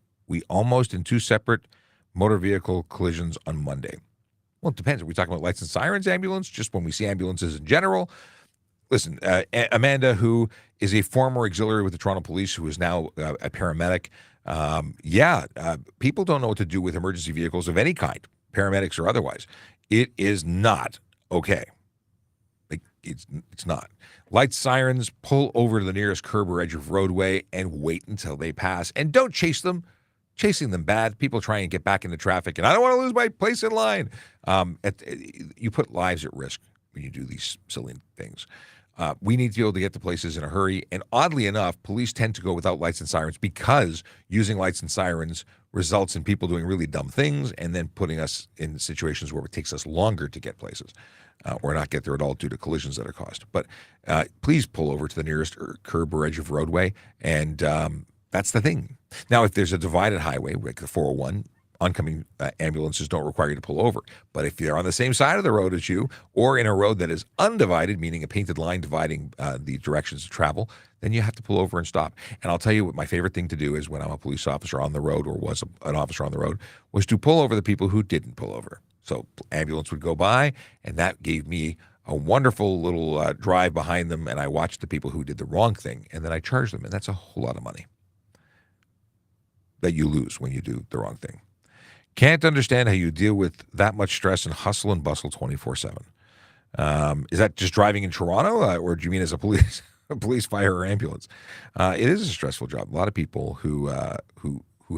2 separate motor vehicle collisions on Monday. Well, it depends. Are we talking about lights and sirens ambulance? Just when we see ambulances in general? Listen, Amanda, who is a former auxiliary with the Toronto Police, who is now a paramedic, people don't know what to do with emergency vehicles of any kind, paramedics or otherwise. It is not okay. It's not. Lights, sirens, pull over to the nearest curb or edge of roadway and wait until they pass. And don't chase them. Chasing them bad. People try and get back into traffic, and I don't want to lose my place in line. You put lives at risk when you do these silly things. We need to be able to get to places in a hurry. And oddly enough, police tend to go without lights and sirens because using lights and sirens results in people doing really dumb things and then putting us in situations where it takes us longer to get places. Or not get there at all due to collisions that are caused. But please pull over to the nearest curb or edge of roadway, and that's the thing. Now, if there's a divided highway, like the 401, oncoming ambulances don't require you to pull over. But if they're on the same side of the road as you, or in a road that is undivided, meaning a painted line dividing the directions of travel, then you have to pull over and stop. And I'll tell you what my favorite thing to do is when I'm a police officer on the road, or was an officer on the road, was to pull over the people who didn't pull over. So ambulance would go by, and that gave me a wonderful little drive behind them, and I watched the people who did the wrong thing, and then I charged them, and that's a whole lot of money that you lose when you do the wrong thing. Can't understand how you deal with that much stress and hustle and bustle 24/7. Is that just driving in Toronto, or do you mean as a police fire, or ambulance? It is a stressful job. A lot of people who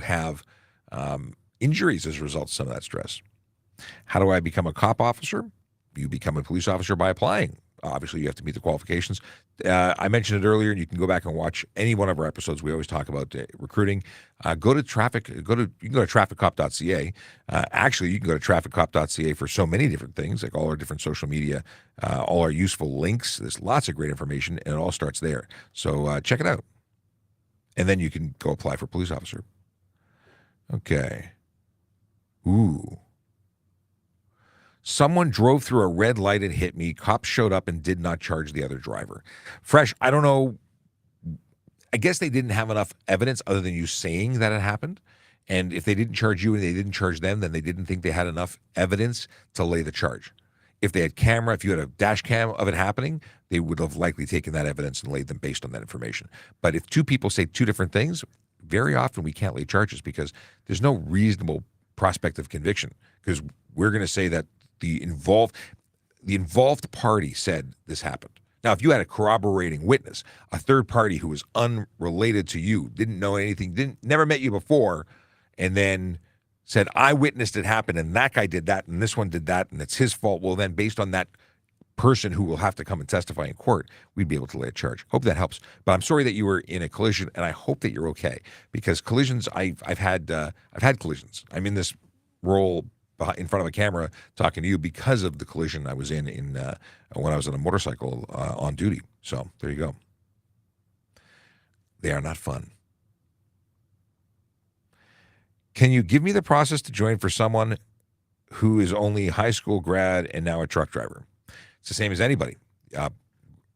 have injuries as a result of some of that stress. How do I become a cop officer? You become a police officer by applying. Obviously, you have to meet the qualifications. I mentioned it earlier, and you can go back and watch any one of our episodes. We always talk about recruiting. You can go to TrafficCop.ca. Actually, you can go to TrafficCop.ca for so many different things, like all our different social media, all our useful links. There's lots of great information, and it all starts there. So check it out. And then you can go apply for police officer. Okay. Ooh. Someone drove through a red light and hit me. Cops showed up and did not charge the other driver. Fresh, I don't know. I guess they didn't have enough evidence other than you saying that it happened. And if they didn't charge you and they didn't charge them, then they didn't think they had enough evidence to lay the charge. If they had camera, if you had a dash cam of it happening, they would have likely taken that evidence and laid them based on that information. But if two people say two different things, very often we can't lay charges because there's no reasonable prospect of conviction, because we're going to say that the involved party said this happened. Now, if you had a corroborating witness, a third party who was unrelated to you, didn't know anything, never met you before, and then said, I witnessed it happen, and that guy did that, and this one did that, and it's his fault. Well, then based on that person who will have to come and testify in court, we'd be able to lay a charge. Hope that helps. But I'm sorry that you were in a collision, and I hope that you're okay, because collisions, I've had collisions. I'm in this role in front of a camera talking to you because of the collision I was in when I was on a motorcycle on duty. So there you go. They are not fun. Can you give me the process to join for someone who is only high school grad and now a truck driver? It's the same as anybody.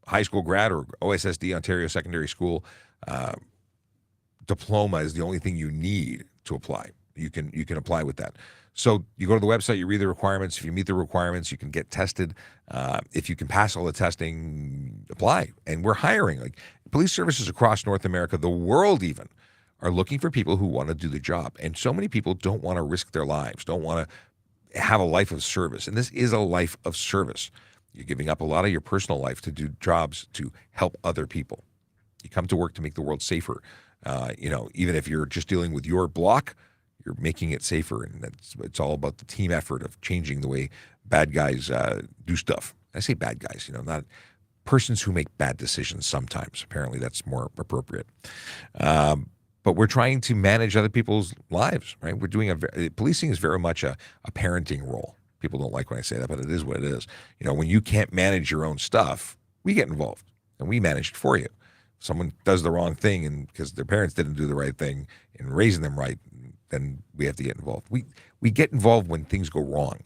High school grad or OSSD, Ontario Secondary School diploma is the only thing you need to apply. You can apply with that. So you go to the website, you read the requirements. If you meet the requirements, you can get tested. If you can pass all the testing, apply. And we're hiring. Like police services across North America, the world even, are looking for people who want to do the job. And so many people don't want to risk their lives, don't want to have a life of service. And this is a life of service. You're giving up a lot of your personal life to do jobs to help other people. You come to work to make the world safer. Even if you're just dealing with your block, you're making it safer. And it's all about the team effort of changing the way bad guys do stuff. I say bad guys, not persons who make bad decisions sometimes. Apparently that's more appropriate. But we're trying to manage other people's lives, right? We're doing policing is very much a parenting role. People don't like when I say that, but it is what it is. When you can't manage your own stuff, we get involved and we manage it for you. Someone does the wrong thing and because their parents didn't do the right thing in raising them right, then we have to get involved. We get involved when things go wrong,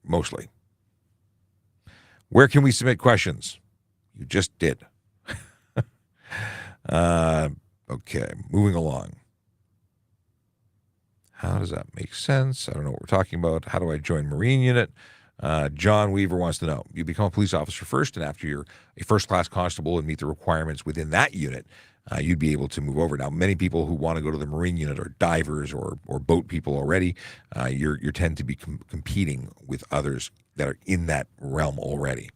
mostly. Where can we submit questions? You just did. Okay, moving along. How does that make sense? I don't know what we're talking about. How do I join Marine Unit? John Weaver wants to know. You become a police officer first, and after you're a first-class constable and meet the requirements within that unit, you'd be able to move over. Now, many people who want to go to the Marine Unit are divers or boat people already. You tend to be competing with others that are in that realm already.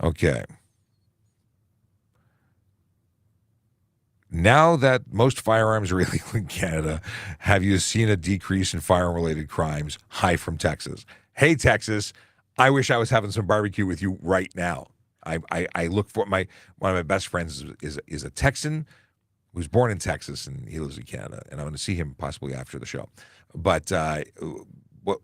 Okay. Now that most firearms are illegal in Canada, have you seen a decrease in firearm-related crimes? Hi from Texas. Hey, Texas, I wish I was having some barbecue with you right now. I look for one of my best friends is a Texan who was born in Texas, and he lives in Canada, and I'm going to see him possibly after the show. But how do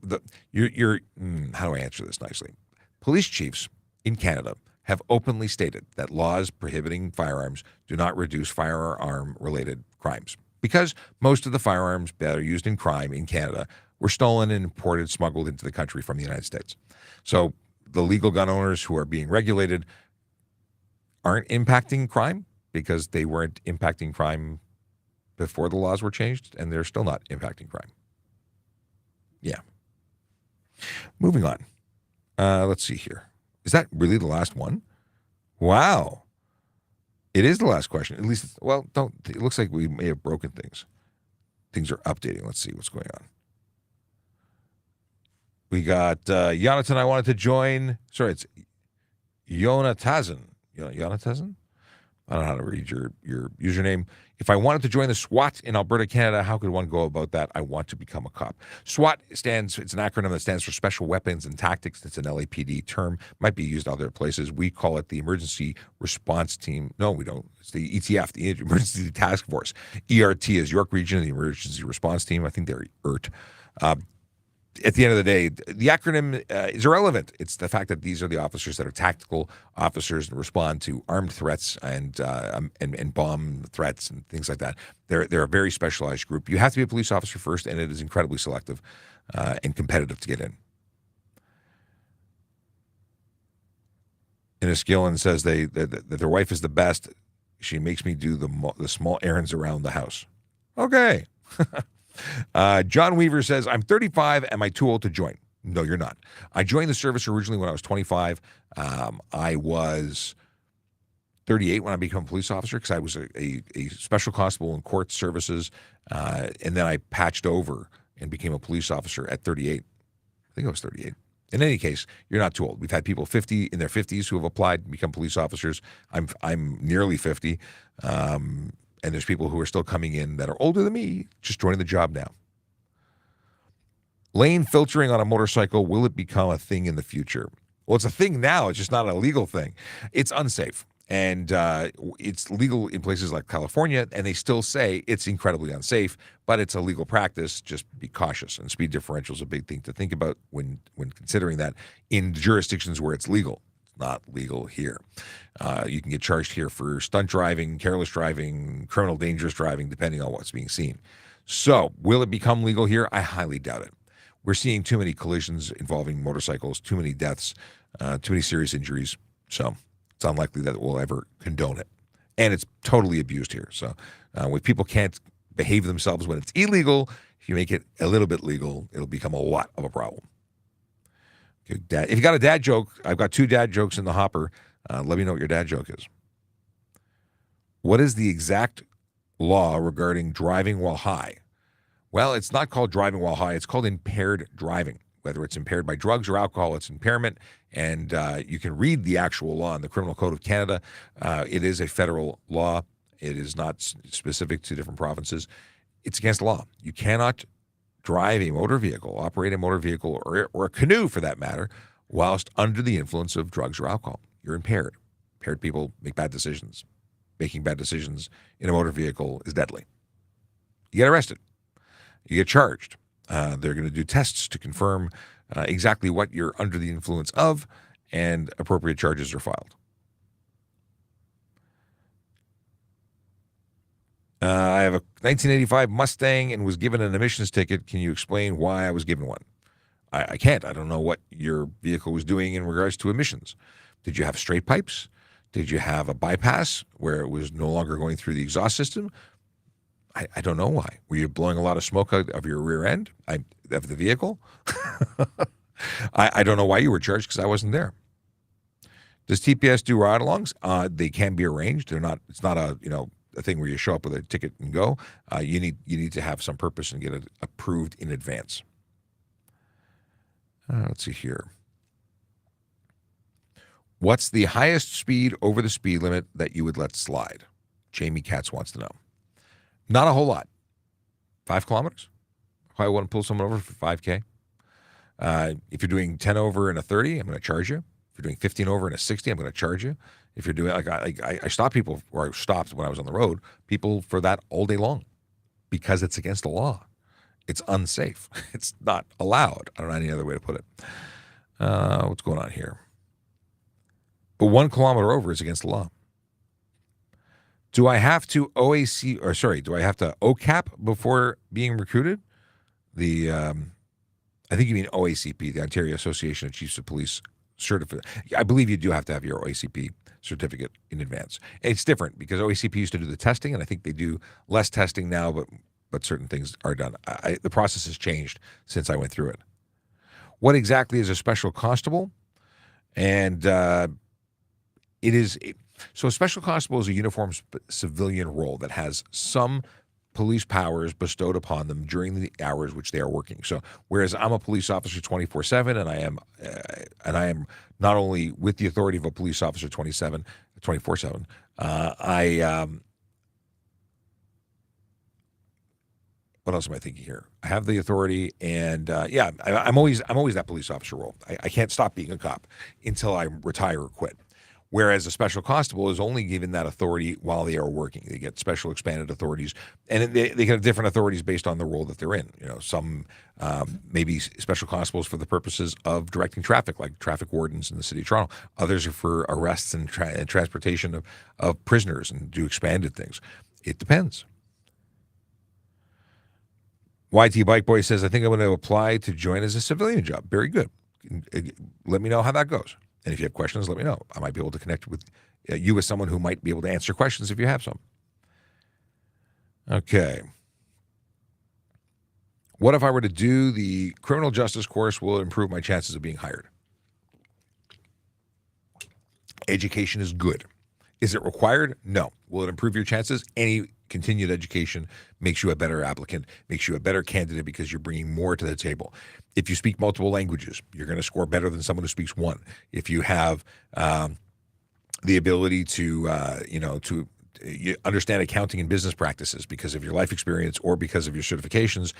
I answer this nicely? Police chiefs in Canada have openly stated that laws prohibiting firearms do not reduce firearm-related crimes because most of the firearms that are used in crime in Canada were stolen and imported, smuggled into the country from the United States. So the legal gun owners who are being regulated aren't impacting crime because they weren't impacting crime before the laws were changed, and they're still not impacting crime. Yeah. Moving on. Let's see here. Is that really the last one? Wow. It is the last question. At least, it looks like we may have broken things. Things are updating. Let's see what's going on. We got Jonathan, I wanted to join. Sorry, it's Jonathan. Jonathan? I don't know how to read your username. If I wanted to join the SWAT in Alberta, Canada, how could one go about that? I want to become a cop. SWAT it's an acronym that stands for Special Weapons and Tactics. It's an LAPD term. Might be used other places. We call it the Emergency Response Team. No, we don't. It's the ETF, the Emergency Task Force. ERT is York Region, the Emergency Response Team. I think they're ERT. At the end of the day, the acronym is irrelevant. It's the fact that these are the officers that are tactical officers and respond to armed threats and bomb threats and things like that. They're a very specialized group. You have to be a police officer first, and it is incredibly selective and competitive to get in. Inniskillen says that their wife is the best. She makes me do the small errands around the house. Okay. John Weaver says, I'm 35. Am I too old to join? No, you're not. I joined the service originally when I was 25. I was 38 when I became a police officer because I was a special constable in court services. And then I patched over and became a police officer at 38. I think I was 38. In any case, you're not too old. We've had people in their 50s who have applied and become police officers. I'm nearly 50. And there's people who are still coming in that are older than me, just joining the job now. Lane filtering on a motorcycle, will it become a thing in the future? Well, it's a thing now. It's just not a legal thing. It's unsafe. And it's legal in places like California, and they still say it's incredibly unsafe, but it's a legal practice. Just be cautious. And speed differential is a big thing to think about when considering that in jurisdictions where it's legal. Not legal here. You can get charged here for stunt driving, careless driving, criminal dangerous driving, depending on what's being seen. So, will it become legal here? I highly doubt it. We're seeing too many collisions involving motorcycles, too many deaths, too many serious injuries. So, it's unlikely that we'll ever condone it. And it's totally abused here. So, when people can't behave themselves when it's illegal. If you make it a little bit legal, it'll become a lot of a problem. If you got a dad joke, I've got 2 dad jokes in the hopper. Let me know what your dad joke is. What is the exact law regarding driving while high? Well, it's not called driving while high. It's called impaired driving. Whether it's impaired by drugs or alcohol, it's impairment. And you can read the actual law in the Criminal Code of Canada. It is a federal law. It is not specific to different provinces. It's against the law. You cannot drive a motor vehicle, operate a motor vehicle, or a canoe for that matter, whilst under the influence of drugs or alcohol. You're impaired. Impaired people make bad decisions. Making bad decisions in a motor vehicle is deadly. You get arrested. You get charged. They're going to do tests to confirm exactly what you're under the influence of, and appropriate charges are filed. I have a 1985 Mustang and was given an emissions ticket. Can you explain why I was given one? I can't. I don't know what your vehicle was doing in regards to emissions. Did you have straight pipes? Did you have a bypass where it was no longer going through the exhaust system? I don't know why. Were you blowing a lot of smoke out of your rear end of the vehicle? I don't know why you were charged because I wasn't there. Does TPS do ride-alongs? They can be arranged. They're not. It's not a thing where you show up with a ticket and go. You need to have some purpose and get it approved in advance. Let's see here. What's the highest speed over the speed limit that you would let slide? Jamie Katz wants to know. Not a whole lot. 5 kilometers? If I want to pull someone over for 5K. If you're doing 10 over and a 30, I'm going to charge you. If you're doing 15 over and a 60, I'm going to charge you. If you're doing, I stop people, or I stopped when I was on the road, people for that all day long because it's against the law. It's unsafe. It's not allowed. I don't know any other way to put it. What's going on here? But 1 kilometer over is against the law. Do I have to do I have to OCAP before being recruited? I think you mean OACP, the Ontario Association of Chiefs of Police certificate. I believe you do have to have your OACP certificate in advance. It's different because OACP used to do the testing, and I think they do less testing now, but certain things are done. The process has changed since I went through it. What exactly is a special constable? And it is... So a special constable is a uniformed civilian role that has some police powers bestowed upon them during the hours which they are working. So whereas I'm a police officer 24/7 and I am not only with the authority of a police officer 24/7, what else am I thinking here? I have the authority, and I'm always that police officer role. I can't stop being a cop until I retire or quit. Whereas a special constable is only given that authority while they are working. They get special expanded authorities, and they get different authorities based on the role that they're in. Some maybe special constables for the purposes of directing traffic, like traffic wardens in the city of Toronto. Others are for arrests and transportation of prisoners and do expanded things. It depends. YT Bike Boy says, I think I'm going to apply to join as a civilian job. Very good. Let me know how that goes. And if you have questions, let me know. I might be able to connect with you with someone who might be able to answer questions if you have some. Okay. What if I were to do the criminal justice course? Will it improve my chances of being hired? Education is good. Is it required? No. Will it improve your chances? Any continued education makes you a better applicant, makes you a better candidate because you're bringing more to the table. If you speak multiple languages, you're going to score better than someone who speaks one. If you have the ability to understand accounting and business practices because of your life experience or because of your certifications,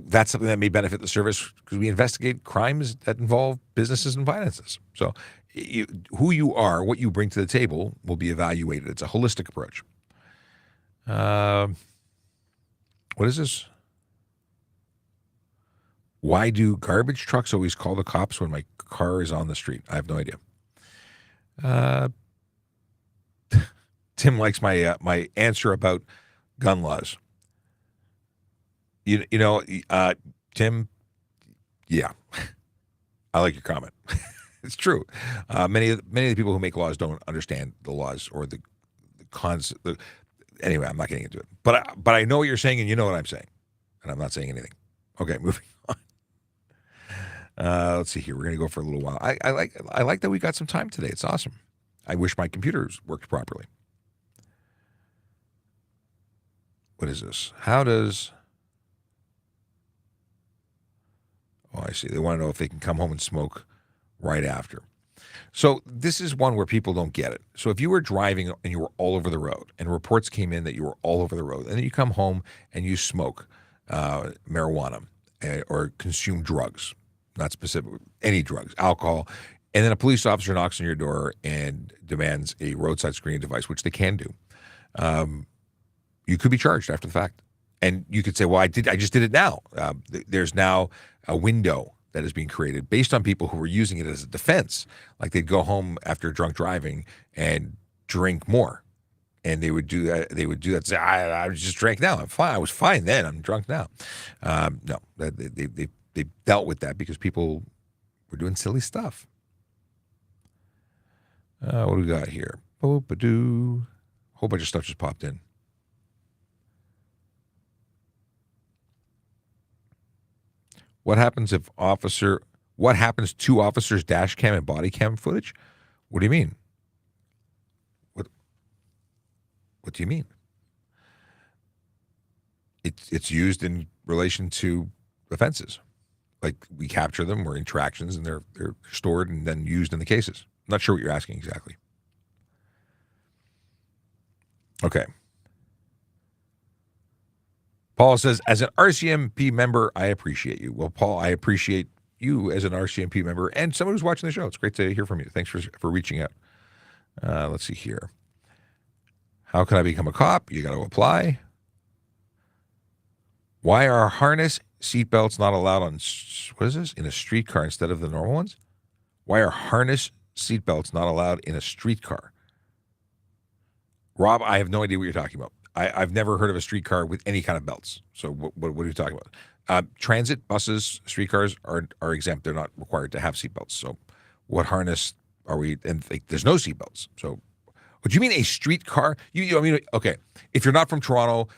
that's something that may benefit the service because we investigate crimes that involve businesses and finances. So who you are, what you bring to the table will be evaluated. It's a holistic approach. What is this? Why do garbage trucks always call the cops when my car is on the street? I have no idea. Tim likes my answer about gun laws. Tim, yeah, I like your comment. It's true. Many of the people who make laws don't understand the laws or the cons. anyway, I'm not getting into it. But I know what you're saying, and you know what I'm saying, and I'm not saying anything. Okay, moving on. Let's see here. We're gonna go for a little while. I like that we got some time today. It's awesome. I wish my computers worked properly. What is this? How does? Oh, I see. They want to know if they can come home and smoke right after. So this is one where people don't get it. So if you were driving and you were all over the road, and reports came in that you were all over the road, and then you come home and you smoke marijuana or consume drugs, not specific, any drugs, alcohol, and then a police officer knocks on your door and demands a roadside screening device, which they can do, you could be charged after the fact. And you could say, well, I just did it now. There's now a window that is being created based on people who were using it as a defense. Like they'd go home after drunk driving and drink more. And they would do that. They would do that. Say, I just drank now. I'm fine. I was fine then. I'm drunk now. No, they dealt with that because people were doing silly stuff. What do we got here? Boop-a-doo. A whole bunch of stuff just popped in. What happens to officers' dash cam and body cam footage? What do you mean? What do you mean? It's used in relation to offenses. Like we capture them or interactions and they're stored and then used in the cases. I'm not sure what you're asking exactly. Okay. Paul says, as an RCMP member, I appreciate you. Well, Paul, I appreciate you as an RCMP member and someone who's watching the show. It's great to hear from you. Thanks for reaching out. Let's see here. How can I become a cop? You got to apply. Why are harness seatbelts not allowed on, what is this, in a streetcar instead of the normal ones? Why are harness seatbelts not allowed in a streetcar? Rob, I have no idea what you're talking about. I've never heard of a streetcar with any kind of belts. So what are you talking about? Transit, buses, streetcars are exempt. They're not required to have seatbelts. So what harness are we? And there's no seatbelts. So what do you mean a streetcar? I mean, okay, if you're not from Toronto,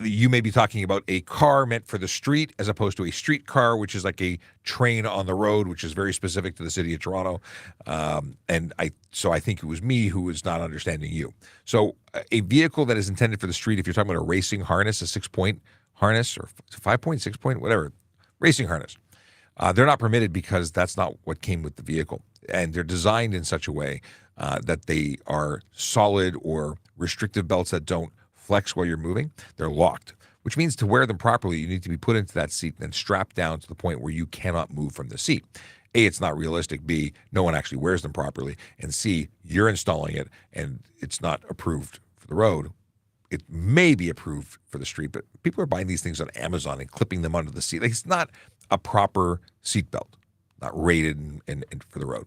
you may be talking about a car meant for the street as opposed to a streetcar, which is like a train on the road, which is very specific to the city of Toronto. So I think it was me who was not understanding you. So a vehicle that is intended for the street, if you're talking about a racing harness, a 6-point harness or 5-point, 6-point, whatever, racing harness, they're not permitted because that's not what came with the vehicle. And they're designed in such a way that they are solid or restrictive belts that don't flex while you're moving. They're locked, which means to wear them properly, you need to be put into that seat and strapped down to the point where you cannot move from the seat. A, it's not realistic. B, no one actually wears them properly. And C, you're installing it and it's not approved for the road. It may be approved for the street, but people are buying these things on Amazon and clipping them under the seat. Like it's not a proper seat belt, not rated and for the road.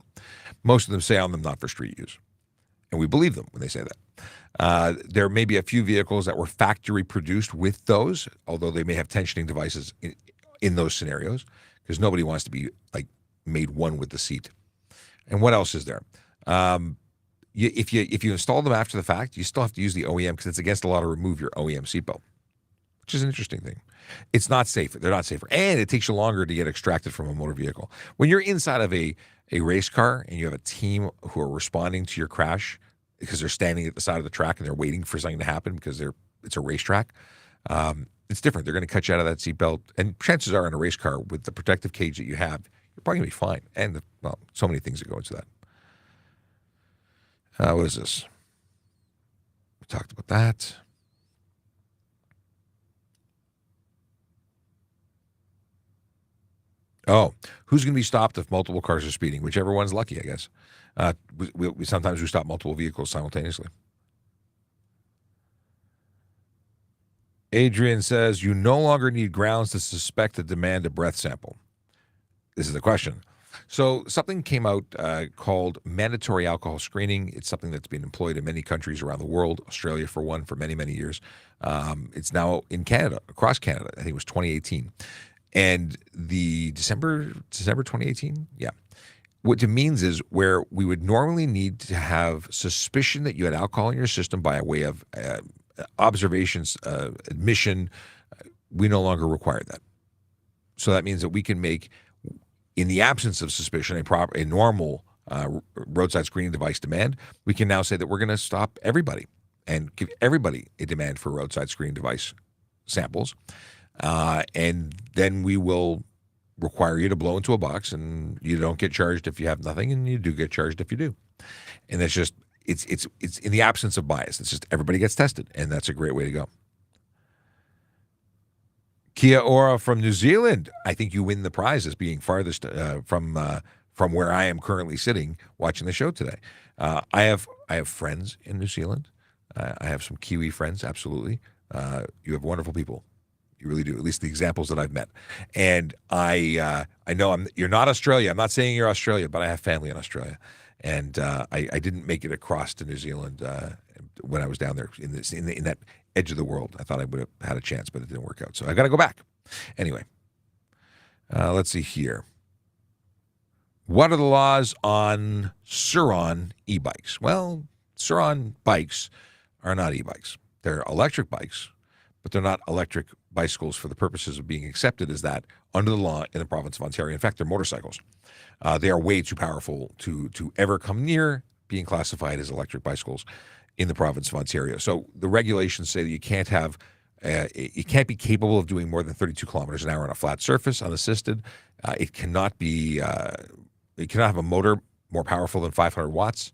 Most of them say on them not for street use. And we believe them when they say that. There may be a few vehicles that were factory produced with those, although they may have tensioning devices in those scenarios, because nobody wants to be like made one with the seat. And what else is there? If you install them after the fact, you still have to use the OEM because it's against the law to remove your OEM seatbelt, which is an interesting thing. It's not safer. They're not safer. And it takes you longer to get extracted from a motor vehicle. When you're inside of a race car and you have a team who are responding to your crash because they're standing at the side of the track and they're waiting for something to happen because it's a racetrack, it's different. They're going to cut you out of that seatbelt. And chances are in a race car with the protective cage that you have, you're probably going to be fine. And, so many things that go into that. What is this? We talked about that. Oh, who's going to be stopped if multiple cars are speeding? Whichever one's lucky, I guess. We sometimes stop multiple vehicles simultaneously. Adrian says, you no longer need grounds to suspect and demand a breath sample. This is the question. So something came out called mandatory alcohol screening. It's something that's been employed in many countries around the world, Australia for one, for many, many years. It's now in Canada, across Canada. I think it was 2018. And the December 2018? Yeah. What it means is where we would normally need to have suspicion that you had alcohol in your system by way of observations, admission, we no longer require that. So that means that we can make, in the absence of suspicion, a normal roadside screening device demand. We can now say that we're going to stop everybody and give everybody a demand for roadside screening device samples, and then we will require you to blow into a box, and you don't get charged if you have nothing, and you do get charged if you do. And that's just it's in the absence of bias. It's just everybody gets tested, and that's a great way to go. Kia ora from New Zealand. I think you win the prize as being farthest from where I am currently sitting watching the show today. I have friends in New Zealand. I have some Kiwi friends. Absolutely, you have wonderful people. You really do. At least the examples that I've met. And I know you're not Australia. I'm not saying you're Australia, but I have family in Australia, and I didn't make it across to New Zealand when I was down there in that edge of the world. I thought I would have had a chance, but it didn't work out. So I got to go back. Anyway, let's see here. What are the laws on Suron e-bikes? Well, Suron bikes are not e-bikes. They're electric bikes, but they're not electric bicycles for the purposes of being accepted as that under the law in the province of Ontario. In fact, they're motorcycles. They are way too powerful to ever come near being classified as electric bicycles in the province of Ontario. So the regulations say that you can't be capable of doing more than 32 kilometers an hour on a flat surface unassisted. It cannot have a motor more powerful than 500 watts,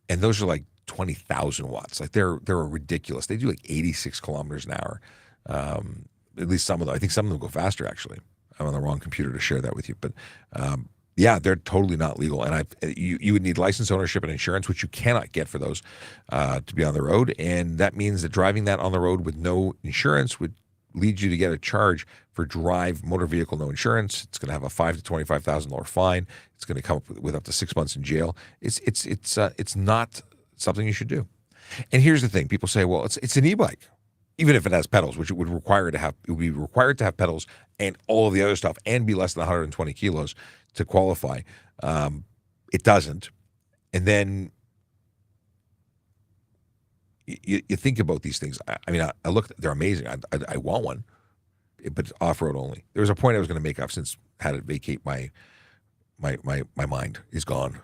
and those are like 20,000 watts. Like they're ridiculous. They do like 86 kilometers an hour. At least some of them. I think some of them go faster, actually. I'm on the wrong computer to share that with you. But yeah, they're totally not legal. And you would need license, ownership, and insurance, which you cannot get for those to be on the road. And that means that driving that on the road with no insurance would lead you to get a charge for motor vehicle, no insurance. It's going to have a $5,000 to $25,000 fine. It's going to come up with up to 6 months in jail. It's not something you should do. And here's the thing: people say, well, it's an e-bike. Even if it has pedals, which it would be required to have pedals and all of the other stuff, and be less than 120 kilos to qualify. It doesn't. And then you think about these things. I mean, I looked; they're amazing. I want one, but it's off-road only. There was a point I was going to make. I've since had it vacate my mind. Is gone.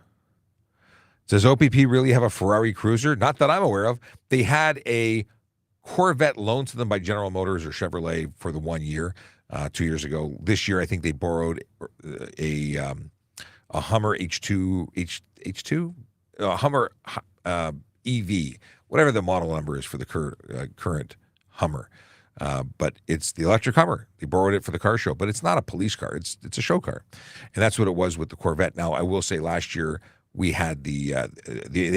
Does OPP really have a Ferrari Cruiser? Not that I'm aware of. They had a Corvette loaned to them by General Motors or Chevrolet for the 1 year 2 years ago. This year, I think they borrowed a Hummer H2, Hummer EV, whatever the model number is for the current Hummer. But it's the electric Hummer. They borrowed it for the car show, but it's not a police car. It's a show car, and that's what it was with the Corvette. Now, I will say, last year we had they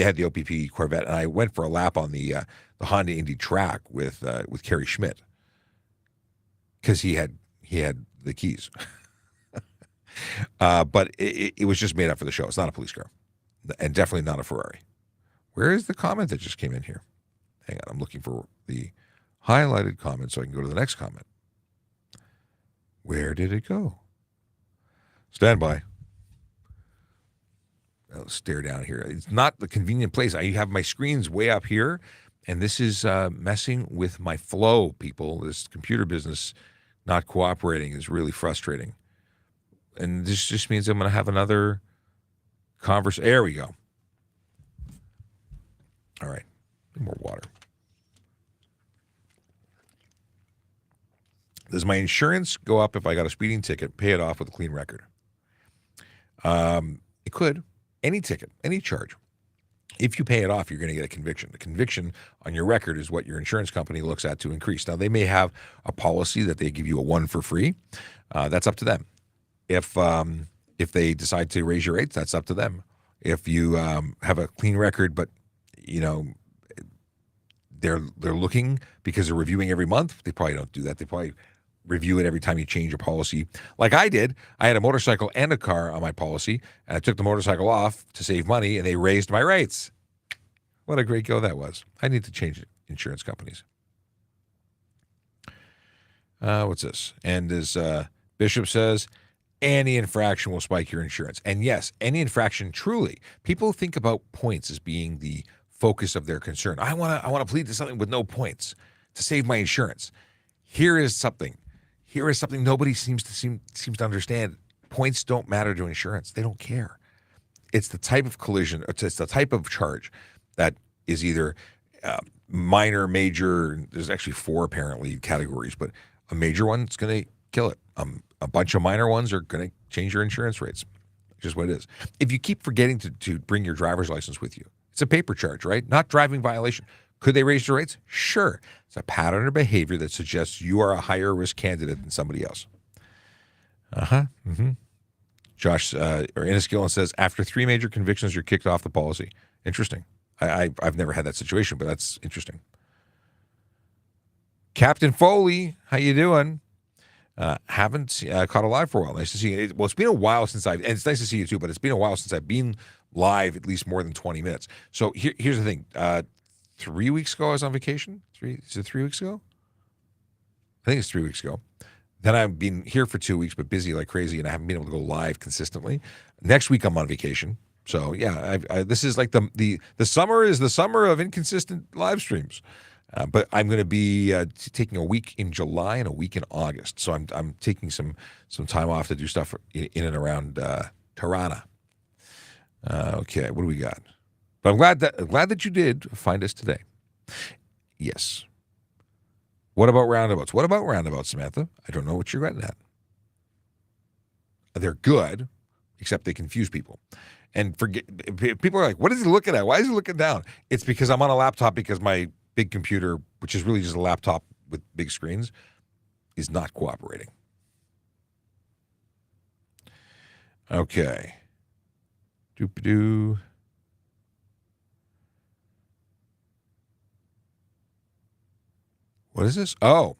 had the OPP Corvette, and I went for a lap on the Honda Indy track with Kerry Schmidt because he had the keys. But it was just made up for the show. It's not a police car, and definitely not a Ferrari. Where is the comment that just came in here? Hang on, I'm looking for the highlighted comment so I can go to the next comment. Where did it go? Stand by. I'll stare down here. It's not the convenient place. I have my screens way up here, and this is messing with my flow, people. This computer business not cooperating is really frustrating. And this just means I'm going to have another conversation. There we go. All right. More water. Does my insurance go up if I got a speeding ticket, pay it off with a clean record? It could. Any ticket, any charge. If you pay it off, you're going to get a conviction. The conviction on your record is what your insurance company looks at to increase. Now, they may have a policy that they give you a one for free. That's up to them. If they decide to raise your rates, that's up to them. If you have a clean record, but they're looking because they're reviewing every month, they probably don't do that. They probably review it every time you change your policy. Like I did. I had a motorcycle and a car on my policy, and I took the motorcycle off to save money, and they raised my rates. What a great go that was. I need to change insurance companies. What's this? And as Bishop says, any infraction will spike your insurance. And yes, any infraction truly. People think about points as being the focus of their concern. I want to plead to something with no points to save my insurance. Here is something nobody seems to understand. Points don't matter to insurance. They don't care. It's the type of collision, it's the type of charge that is either minor, major. There's actually 4 apparently categories, but a major one's going to kill it. A bunch of minor ones are going to change your insurance rates. Just what it is. If you keep forgetting to bring your driver's license with you, it's a paper charge, right? Not driving violation. Could they raise your rates? Sure. It's a pattern of behavior that suggests you are a higher risk candidate than somebody else. Josh or Inniskillen says, after 3 major convictions, you're kicked off the policy. Interesting. I've never had that situation, but that's interesting. Captain Foley, how you doing? Haven't caught a live for a while. Nice to see you. Well, it's been a while since and it's nice to see you too, but it's been a while since I've been live at least more than 20 minutes. So here's the thing. 3 weeks ago, I was on vacation. Is it 3 weeks ago? I think it's 3 weeks ago. Then I've been here for 2 weeks, but busy like crazy, and I haven't been able to go live consistently. Next week, I'm on vacation. So yeah, this is like the summer is the summer of inconsistent live streams. But I'm going to be taking a week in July and a week in August. So I'm taking some time off to do stuff in and around Tirana. Okay, what do we got? But I'm glad that you did find us today. Yes. What about roundabouts? What about roundabouts, Samantha? I don't know what you're getting at. They're good, except they confuse people. And people are like, what is he looking at? Why is he looking down? It's because I'm on a laptop because my big computer, which is really just a laptop with big screens, is not cooperating. Okay. Doop-a-doo. What is this? Oh.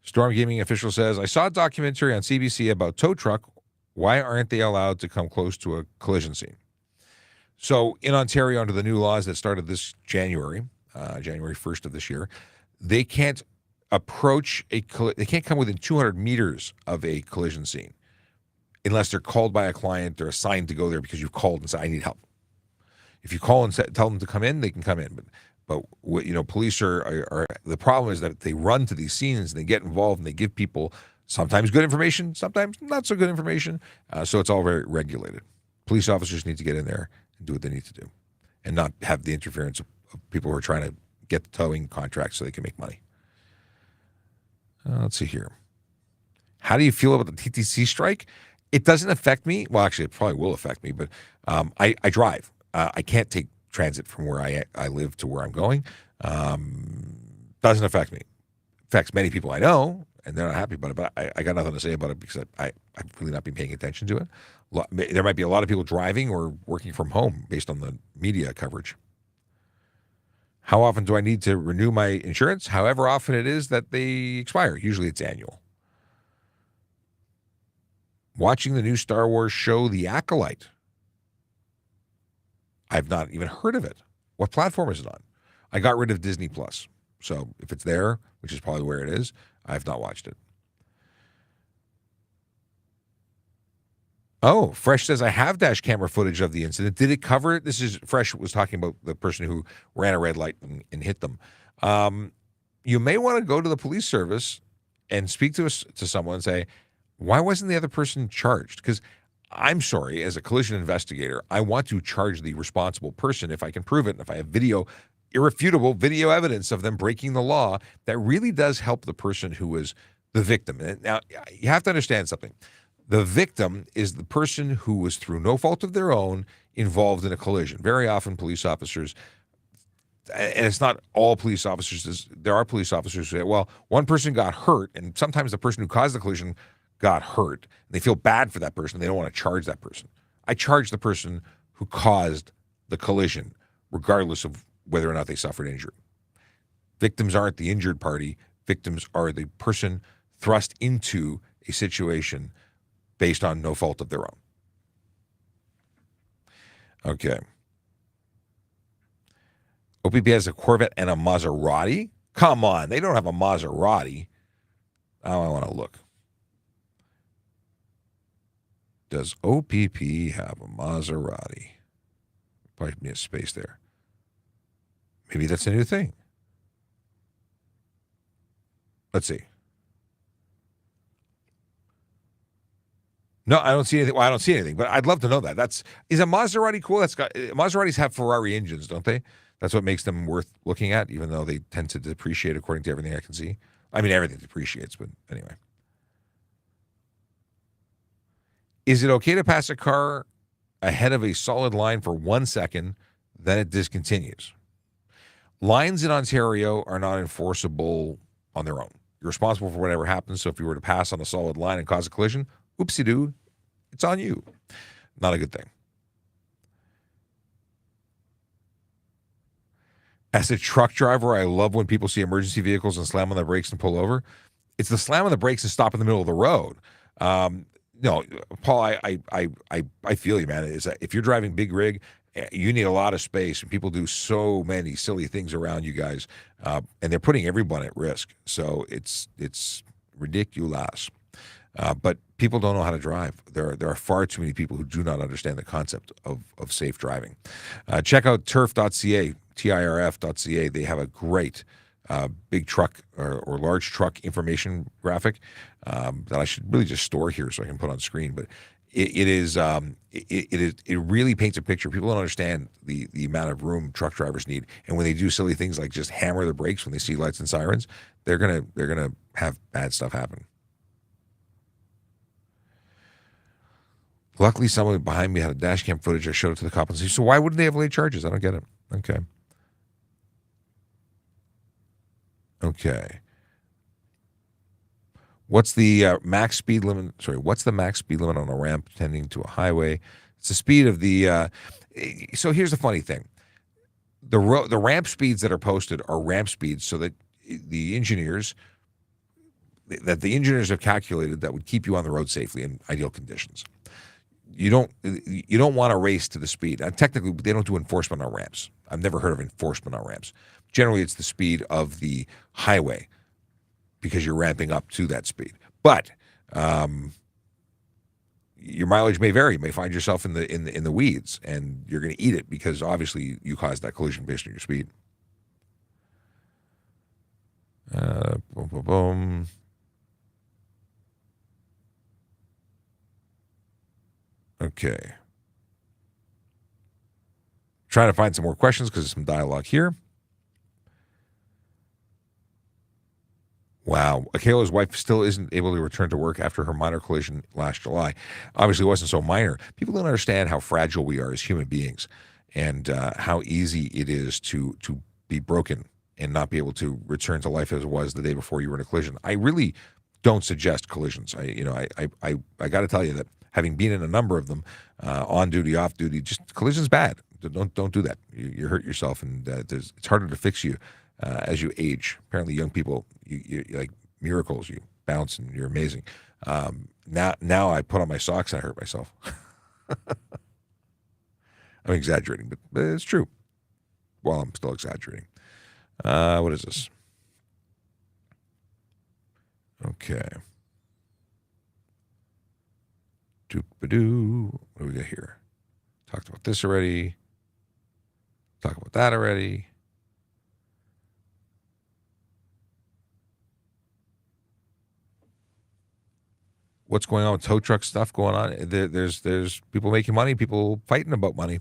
Storm Gaming official says, I saw a documentary on CBC about tow truck. Why aren't they allowed to come close to a collision scene? So in Ontario, under the new laws that started this January 1st of this year, they can't they can't come within 200 meters of a collision scene unless they're called by a client or assigned to go there because you've called and said, I need help. If you call and tell them to come in, they can come in. But police are the problem is that they run to these scenes and they get involved and they give people sometimes good information, sometimes not so good information. So it's all very regulated. Police officers need to get in there and do what they need to do and not have the interference of people who are trying to get the towing contracts so they can make money. Let's see here. How do you feel about the TTC strike? It doesn't affect me. Well, actually, it probably will affect me, but I drive. I can't take transit from where I live to where I'm going. Doesn't affect me. Affects many people I know, and they're not happy about it, but I got nothing to say about it because I've really not been paying attention to it. There might be a lot of people driving or working from home based on the media coverage. How often do I need to renew my insurance? However often it is that they expire. Usually it's annual. Watching the new Star Wars show, The Acolyte. I've not even heard of it. What platform is it on? I got rid of Disney Plus. So if it's there, which is probably where it is, I have not watched it. Oh, Fresh says, I have dash camera footage of the incident. Did it cover it? This is Fresh was talking about the person who ran a red light and hit them. You may want to go to the police service and speak to someone and say, why wasn't the other person charged? Because I'm sorry, as a collision investigator, I want to charge the responsible person if I can prove it. And if I have irrefutable video evidence of them breaking the law, that really does help the person who was the victim. Now, you have to understand something. The victim is the person who was, through no fault of their own, involved in a collision. Very often police officers, and it's not all police officers, there are police officers who say, well, one person got hurt, and sometimes the person who caused the collision got hurt. They feel bad for that person. They don't want to charge that person. I charge the person who caused the collision, regardless of whether or not they suffered injury. Victims aren't the injured party. Victims are the person thrust into a situation based on no fault of their own. Okay. OPP has a Corvette and a Maserati? Come on, they don't have a Maserati. Oh, I want to look. Does OPP have a Maserati? Probably be a space there. Maybe that's a new thing. Let's see. No, I don't see anything. Well, I don't see anything, but I'd love to know that. Is a Maserati cool? Maseratis have Ferrari engines, don't they? That's what makes them worth looking at, even though they tend to depreciate according to everything I can see. I mean, everything depreciates, but anyway. Is it okay to pass a car ahead of a solid line for 1 second, then it discontinues? Lines in Ontario are not enforceable on their own. You're responsible for whatever happens, so if you were to pass on a solid line and cause a collision, oopsie-doo, it's on you. Not a good thing. As a truck driver, I love when people see emergency vehicles and slam on the brakes and pull over. It's the slam on the brakes and stop in the middle of the road. No, Paul, I feel you, man. Is that if you're driving big rig, you need a lot of space, and people do so many silly things around you guys, and they're putting everyone at risk. So it's ridiculous. But people don't know how to drive. There are far too many people who do not understand the concept of safe driving. Check out turf.ca, TIRF.ca. They have a great big truck or large truck information graphic that I should really just store here so I can put on screen. But it really paints a picture. People don't understand the amount of room truck drivers need, and when they do silly things like just hammer the brakes when they see lights and sirens, they're gonna have bad stuff happen. Luckily, someone behind me had a dash cam footage. I showed it to the cop and said, so why wouldn't they have late charges? I don't get it. Okay. What's the max speed limit? Sorry, what's the max speed limit on a ramp tending to a highway? It's the speed of the. So here's the funny thing: the ramp speeds that are posted are ramp speeds, so that the engineers have calculated that would keep you on the road safely in ideal conditions. You don't want to race to the speed. Technically, they don't do enforcement on ramps. I've never heard of enforcement on ramps. Generally, it's the speed of the highway because you're ramping up to that speed. But your mileage may vary. You may find yourself in the weeds, and you're going to eat it because obviously you caused that collision based on your speed. Boom, boom, boom. Okay. Trying to find some more questions because there's some dialogue here. Wow. Akela's wife still isn't able to return to work after her minor collision last July. Obviously, it wasn't so minor. People don't understand how fragile we are as human beings and how easy it is to be broken and not be able to return to life as it was the day before you were in a collision. I really don't suggest collisions. I got to tell you that having been in a number of them, on duty, off duty, just collision's bad. Don't do that. You hurt yourself, and it's harder to fix you as you age. Apparently, young people, you like miracles. You bounce, and you're amazing. Now I put on my socks and I hurt myself. I'm exaggerating, but it's true. Well, I'm still exaggerating. What is this? Okay. Doop-a-doo. What do we got here? Talked about this already. Talked about that already. What's going on with tow truck stuff going on? There's people making money, people fighting about money.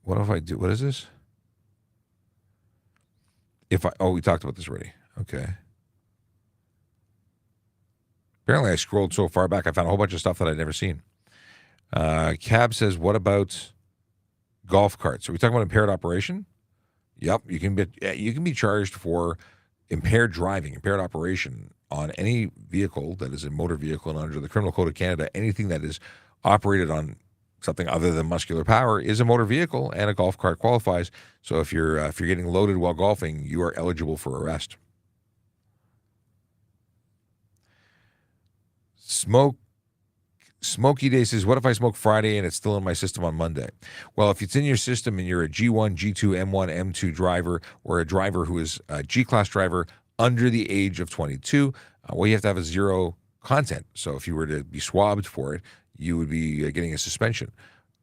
What if I do? What is this? We talked about this already. Okay. Apparently I scrolled so far back, I found a whole bunch of stuff that I'd never seen. Cab says, what about golf carts? Are we talking about impaired operation? Yep, you can be charged for impaired driving, impaired operation on any vehicle that is a motor vehicle, and under the Criminal Code of Canada, anything that is operated on something other than muscular power is a motor vehicle, and a golf cart qualifies. So if you're getting loaded while golfing, you are eligible for arrest. Smoky Day says, what if I smoke Friday and it's still in my system on Monday? Well, if it's in your system and you're a G1, G2, M1, M2 driver, or a driver who is a G-class driver under the age of 22, well, you have to have a zero content. So if you were to be swabbed for it, you would be getting a suspension.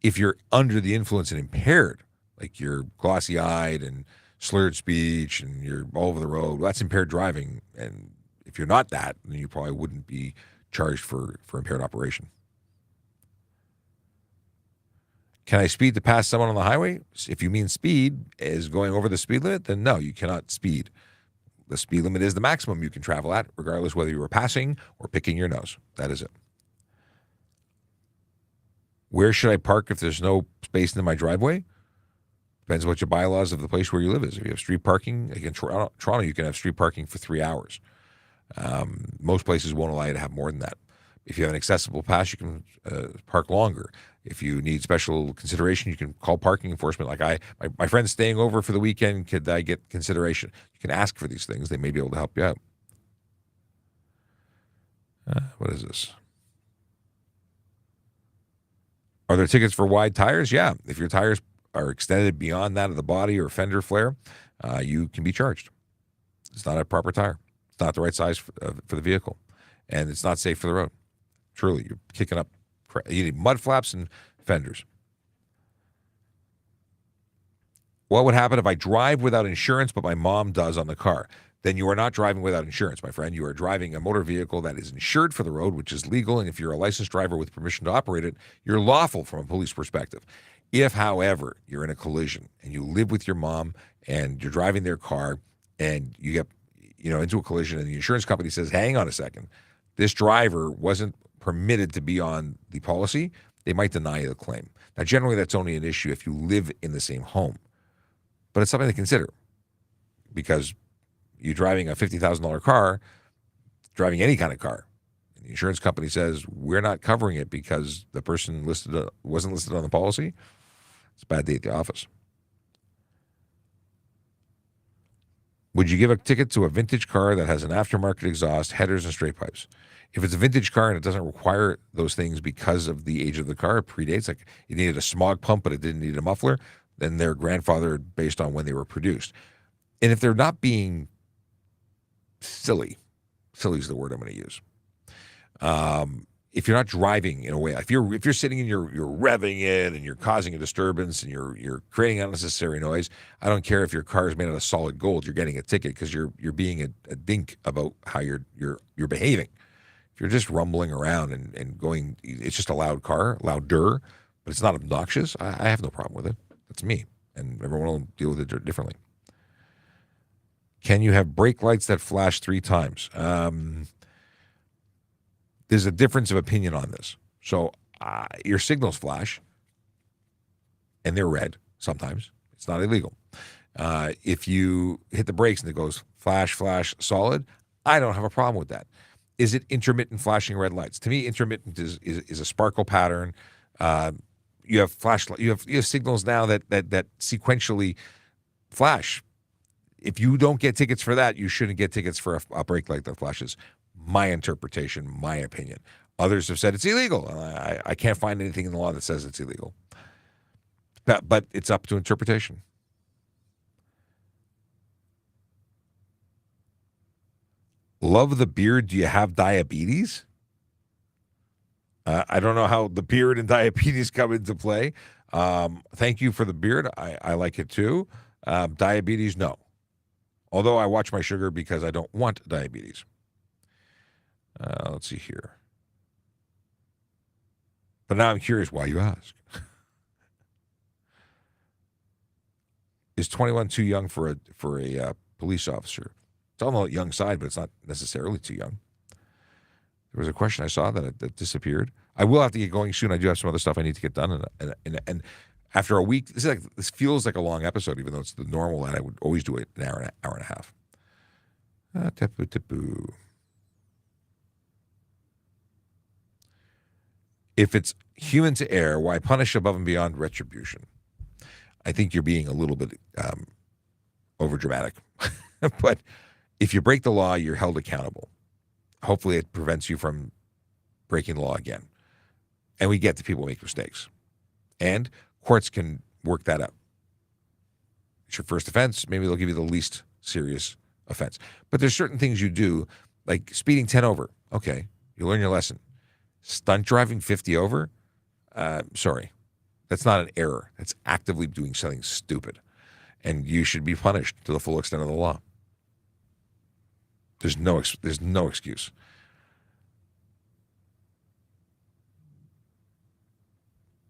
If you're under the influence and impaired, like you're glossy-eyed and slurred speech and you're all over the road, well, that's impaired driving. And if you're not that, then you probably wouldn't be charged for impaired operation. Can I speed to pass someone on the highway? If you mean speed is going over the speed limit, then no, you cannot speed. The speed limit is the maximum you can travel at, regardless whether you were passing or picking your nose. That is it. Where should I park if there's no space in my driveway? Depends what your bylaws of the place where you live is. If you have street parking, like in Toronto, you can have street parking for 3 hours. Most places won't allow you to have more than that. If you have an accessible pass, you can park longer. If you need special consideration, you can call parking enforcement. Like my friend's staying over for the weekend. Could I get consideration? You can ask for these things. They may be able to help you out. What is this? Are there tickets for wide tires? Yeah. If your tires are extended beyond that of the body or fender flare, you can be charged. It's not a proper tire. It's not the right size for the vehicle. And it's not safe for the road. Truly, you're kicking up. You need mud flaps and fenders. What would happen if I drive without insurance, but my mom does on the car? Then you are not driving without insurance, my friend. You are driving a motor vehicle that is insured for the road, which is legal. And if you're a licensed driver with permission to operate it, you're lawful from a police perspective. If, however, you're in a collision and you live with your mom and you're driving their car and you get into a collision and the insurance company says, hang on a second, this driver wasn't permitted to be on the policy, they might deny you the claim. Now, generally, that's only an issue if you live in the same home. But it's something to consider because you're driving a $50,000 car, driving any kind of car. And the insurance company says, we're not covering it because the person wasn't listed on the policy. It's a bad day at the office. Would you give a ticket to a vintage car that has an aftermarket exhaust, headers, and straight pipes? If it's a vintage car and it doesn't require those things because of the age of the car, it predates, like it needed a smog pump but it didn't need a muffler, then they're grandfathered based on when they were produced. And if they're not being silly is the word I'm going to use. If you're not driving in a way, if you're sitting and you're revving it and you're causing a disturbance and you're creating unnecessary noise, I don't care if your car is made out of solid gold. You're getting a ticket because you're being a dink about how you're behaving. If you're just rumbling around and going, it's just a loud car, louder, but it's not obnoxious. I have no problem with it. That's me, and everyone will deal with it differently. Can you have brake lights that flash 3 times? There's a difference of opinion on this. So your signals flash, and they're red sometimes. It's not illegal. If you hit the brakes and it goes flash, flash, solid, I don't have a problem with that. Is it intermittent flashing red lights? To me, intermittent is a sparkle pattern. You have flashlight. You have signals now that sequentially flash. If you don't get tickets for that, you shouldn't get tickets for a brake light that flashes. My interpretation, my opinion. Others have said it's illegal. I can't find anything in the law that says it's illegal. But it's up to interpretation. Love the beard. Do you have diabetes? I don't know how the beard and diabetes come into play. Thank you for the beard. I like it too. Diabetes, no. Although I watch my sugar because I don't want diabetes. Let's see here. But now I'm curious why you ask. Is 21 too young for a police officer? It's on the young side, but it's not necessarily too young. There was a question I saw that disappeared. I will have to get going soon. I do have some other stuff I need to get done. And after a week, this feels like a long episode, even though it's the normal, and I would always do it an hour and a half. Tipu. If it's human to err, why punish above and beyond retribution? I think you're being a little bit overdramatic. But if you break the law, you're held accountable. Hopefully it prevents you from breaking the law again. And we get that people make mistakes. And courts can work that out. It's your first offense. Maybe they'll give you the least serious offense. But there's certain things you do, like speeding 10 over. Okay, you learn your lesson. Stunt driving 50 over? Sorry. That's not an error. That's actively doing something stupid. And you should be punished to the full extent of the law. There's no excuse.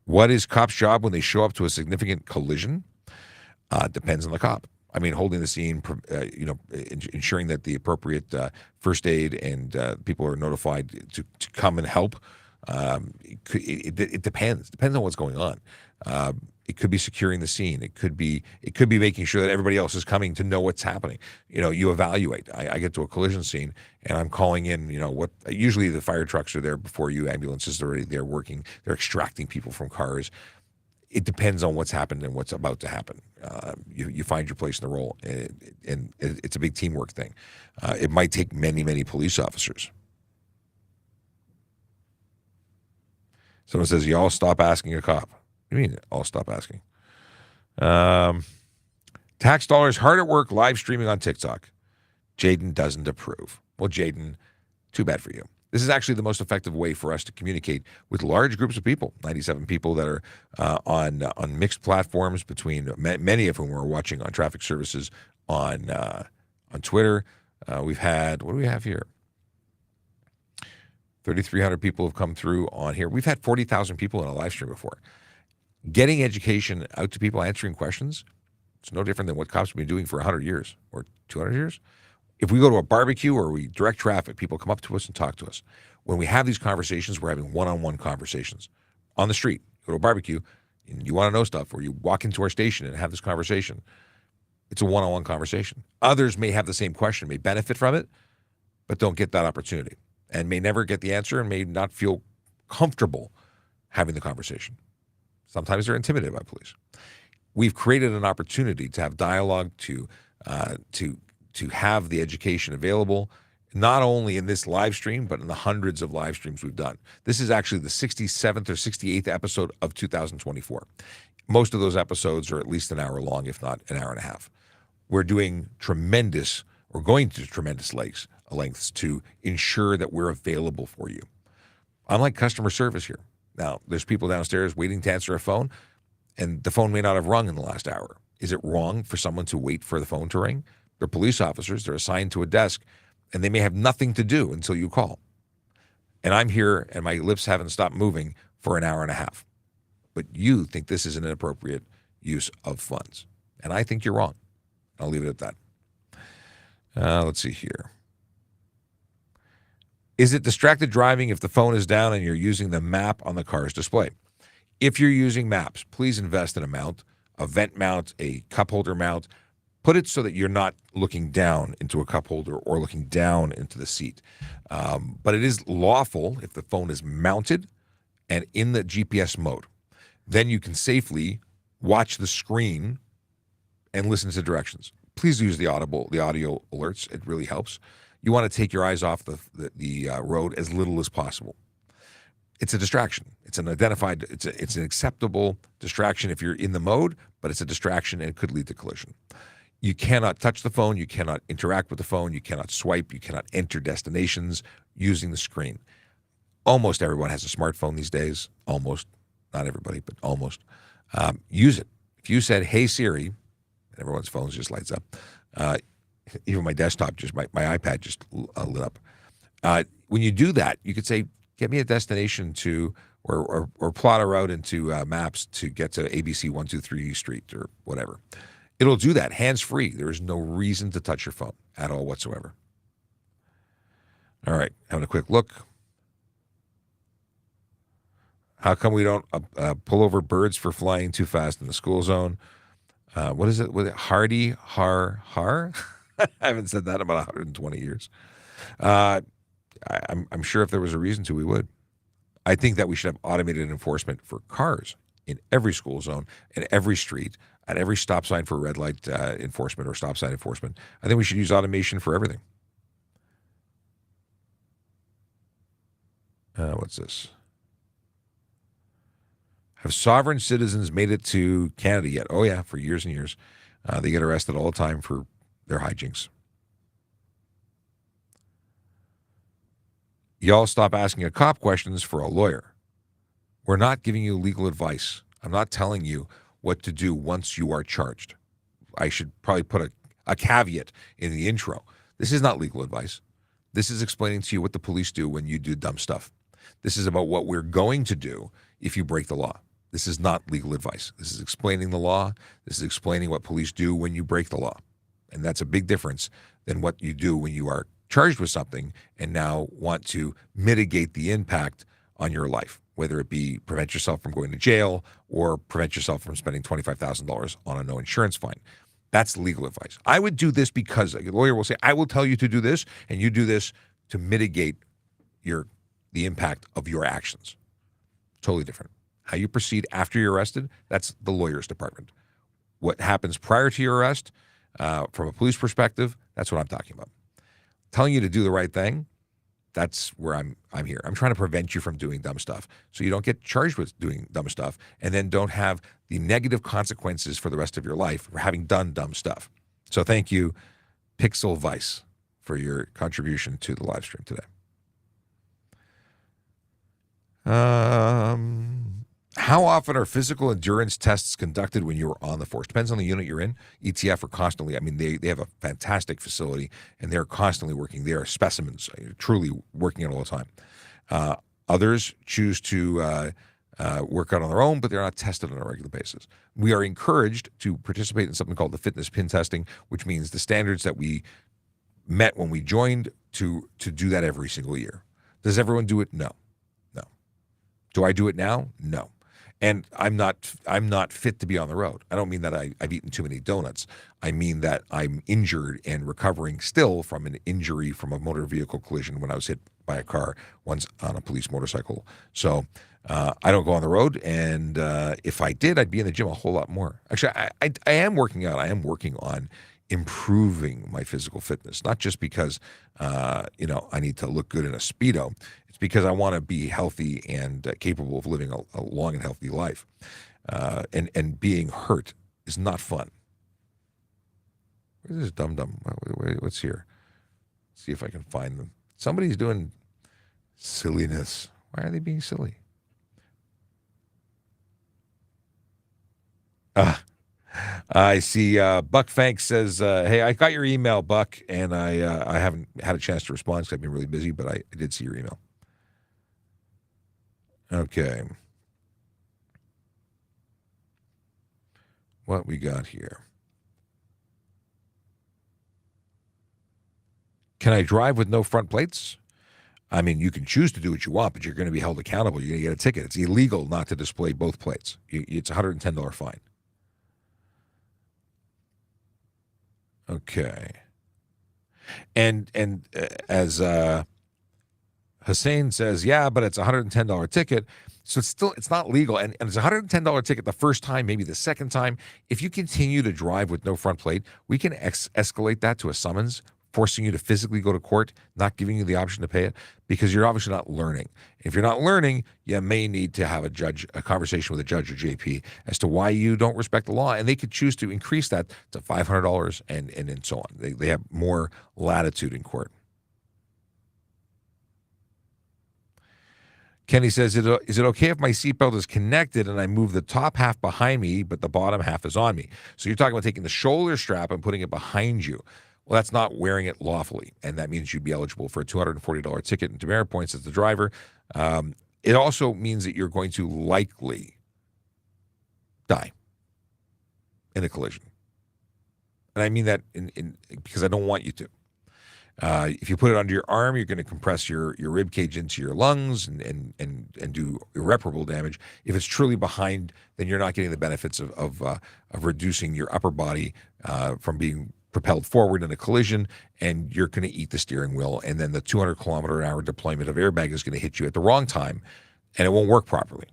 What is cops' job when they show up to a significant collision? Depends on the cop. I mean, holding the scene, ensuring that the appropriate first aid and people are notified to come and help. It depends. Depends on what's going on. It could be securing the scene. It could be making sure that everybody else is coming to know what's happening. You evaluate. I get to a collision scene and I'm calling in. Usually the fire trucks are there before you. Ambulances are already there working. They're extracting people from cars. It depends on what's happened and what's about to happen. You find your place in the role, and it's a big teamwork thing. It might take many, many police officers. Someone says, y'all stop asking a cop. What do you mean, I'll stop asking? Tax dollars hard at work live streaming on TikTok. Jaden doesn't approve. Well, Jaden, too bad for you. This is actually the most effective way for us to communicate with large groups of people, 97 people that are on mixed platforms, between many of whom are watching on traffic services on Twitter. We've had, what do we have here? 3,300 people have come through on here. We've had 40,000 people in a live stream before. Getting education out to people, answering questions, it's no different than what cops have been doing for 100 years or 200 years. If we go to a barbecue or we direct traffic, people come up to us and talk to us. When we have these conversations, we're having one-on-one conversations. On the street, go to a barbecue, and you want to know stuff, or you walk into our station and have this conversation, it's a one-on-one conversation. Others may have the same question, may benefit from it, but don't get that opportunity, and may never get the answer and may not feel comfortable having the conversation. Sometimes they're intimidated by police. We've created an opportunity to have dialogue, to have the education available, not only in this live stream, but in the hundreds of live streams we've done. This is actually the 67th or 68th episode of 2024. Most of those episodes are at least an hour long, if not an hour and a half. We're going to tremendous lengths to ensure that we're available for you. Unlike customer service here. Now, there's people downstairs waiting to answer a phone, and the phone may not have rung in the last hour. Is it wrong for someone to wait for the phone to ring? They're police officers. They're assigned to a desk, and they may have nothing to do until you call. And I'm here, and my lips haven't stopped moving for an hour and a half. But you think this is an inappropriate use of funds. And I think you're wrong. I'll leave it at that. Let's see here. Is it distracted driving if the phone is down and you're using the map on the car's display? If you're using maps, please invest in a mount, a vent mount, a cup holder mount. Put it so that you're not looking down into a cup holder or looking down into the seat. But it is lawful if the phone is mounted and in the GPS mode. Then you can safely watch the screen and listen to directions. Please use the audio alerts. It really helps. You want to take your eyes off the road as little as possible. It's a distraction. It's an acceptable distraction if you're in the mode, but it's a distraction and it could lead to collision. You cannot touch the phone. You cannot interact with the phone. You cannot swipe. You cannot enter destinations using the screen. Almost everyone has a smartphone these days. Almost. Not everybody, but almost. Use it. If you said, "Hey Siri," and everyone's phones just lights up. Even my desktop, my iPad just lit up. When you do that, you could say, "Get me a destination to," or plot a route into maps to get to ABC 123 Street or whatever. It'll do that hands-free. There is no reason to touch your phone at all whatsoever. All right, having a quick look. How come we don't pull over birds for flying too fast in the school zone? What is it? Hardy, har? I haven't said that in about 120 years. I'm sure if there was a reason to, we would. I think that we should have automated enforcement for cars in every school zone, in every street, at every stop sign for red light enforcement or stop sign enforcement. I think we should use automation for everything. What's this? Have sovereign citizens made it to Canada yet? Oh, yeah, for years and years. They get arrested all the time for their hijinks. Y'all stop asking a cop questions for a lawyer. We're not giving you legal advice. I'm not telling you what to do once you are charged. I should probably put a caveat in the intro. This is not legal advice. This is explaining to you what the police do when you do dumb stuff. This is about what we're going to do if you break the law. This is not legal advice. This is explaining the law. This is explaining what police do when you break the law. And that's a big difference than what you do when you are charged with something and now want to mitigate the impact on your life, whether it be prevent yourself from going to jail or prevent yourself from spending $25,000 on a no insurance fine. That's legal advice. I would do this because a lawyer will say, I will tell you to do this, and you do this to mitigate the impact of your actions. Totally different. How you proceed after you're arrested, that's the lawyer's department. What happens prior to your arrest, from a police perspective, that's what I'm talking about. Telling you to do the right thing, that's where I'm here. I'm trying to prevent you from doing dumb stuff so you don't get charged with doing dumb stuff and then don't have the negative consequences for the rest of your life for having done dumb stuff. So thank you, Pixel Vice, for your contribution to the live stream today. How often are physical endurance tests conducted when you're on the force? Depends on the unit you're in. ETF are constantly, I mean, they have a fantastic facility, and they're constantly working. They are specimens, truly working it all the time. Others choose to work out on their own, but they're not tested on a regular basis. We are encouraged to participate in something called the fitness pin testing, which means the standards that we met when we joined to do that every single year. Does everyone do it? No. Do I do it now? No. And I'm not fit to be on the road. I don't mean that I've eaten too many donuts. I mean that I'm injured and recovering still from an injury from a motor vehicle collision when I was hit by a car once on a police motorcycle. So I don't go on the road, and if I did, I'd be in the gym a whole lot more. Actually, I am working out. I am working on improving my physical fitness, not just because I need to look good in a Speedo. Because I want to be healthy and capable of living a long and healthy life. And being hurt is not fun. Where's this dum-dum? What's here? Let's see if I can find them. Somebody's doing silliness. Why are they being silly? I see Buck Fank says, hey, I got your email, Buck, and I haven't had a chance to respond because I've been really busy, but I did see your email. Okay. What we got here? Can I drive with no front plates? I mean, you can choose to do what you want, but you're going to be held accountable. You're going to get a ticket. It's illegal not to display both plates. It's a $110 fine. Okay. And as Hussein says, yeah, but it's a $110 ticket. So it's not legal. And it's a $110 ticket the first time, maybe the second time. If you continue to drive with no front plate, we can escalate that to a summons, forcing you to physically go to court, not giving you the option to pay it, because you're obviously not learning. If you're not learning, you may need to have a conversation with a judge or JP as to why you don't respect the law. And they could choose to increase that to $500 and so on. They have more latitude in court. Kenny says, is it okay if my seatbelt is connected and I move the top half behind me, but the bottom half is on me? So you're talking about taking the shoulder strap and putting it behind you. Well, that's not wearing it lawfully, and that means you'd be eligible for a $240 ticket and demerit points as the driver. It also means that you're going to likely die in a collision. And I mean that because I don't want you to. If you put it under your arm, you're going to compress your rib cage into your lungs and do irreparable damage. If it's truly behind, then you're not getting the benefits of reducing your upper body from being propelled forward in a collision, and you're going to eat the steering wheel. And then the 200-kilometer-an-hour deployment of airbag is going to hit you at the wrong time, and it won't work properly.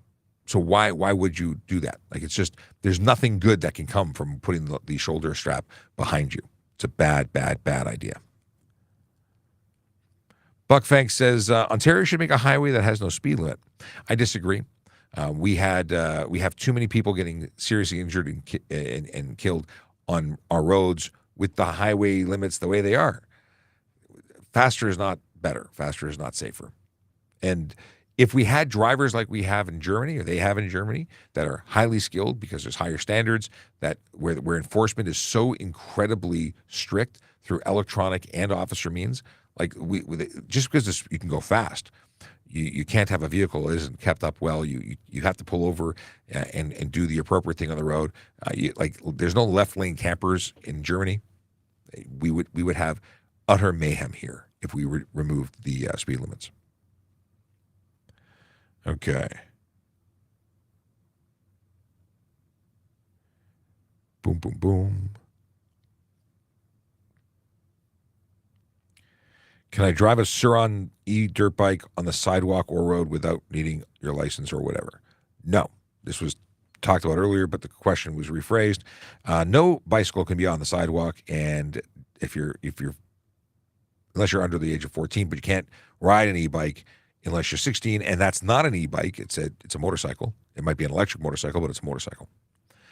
So why would you do that? Like, it's just, there's nothing good that can come from putting the shoulder strap behind you. It's a bad idea. Buck Fank says, Ontario should make a highway that has no speed limit. I disagree. We have too many people getting seriously injured and killed on our roads with the highway limits the way they are. Faster is not better. Faster is not safer. And if we had drivers like we have in Germany, or they have in Germany, that are highly skilled because there's higher standards, that where enforcement is so incredibly strict through electronic and officer means, like just because you can go fast, you can't have a vehicle that isn't kept up well. You have to pull over and do the appropriate thing on the road. There's no left lane campers in Germany. We would have utter mayhem here if we removed the speed limits. Okay. Boom, boom, boom. Can I drive a Suron e-dirt bike on the sidewalk or road without needing your license or whatever? No. This was talked about earlier, but the question was rephrased. No bicycle can be on the sidewalk, and if you're unless you're under the age of 14, but you can't ride an e-bike unless you're 16, and that's not an e-bike. It's a motorcycle. It might be an electric motorcycle, but it's a motorcycle.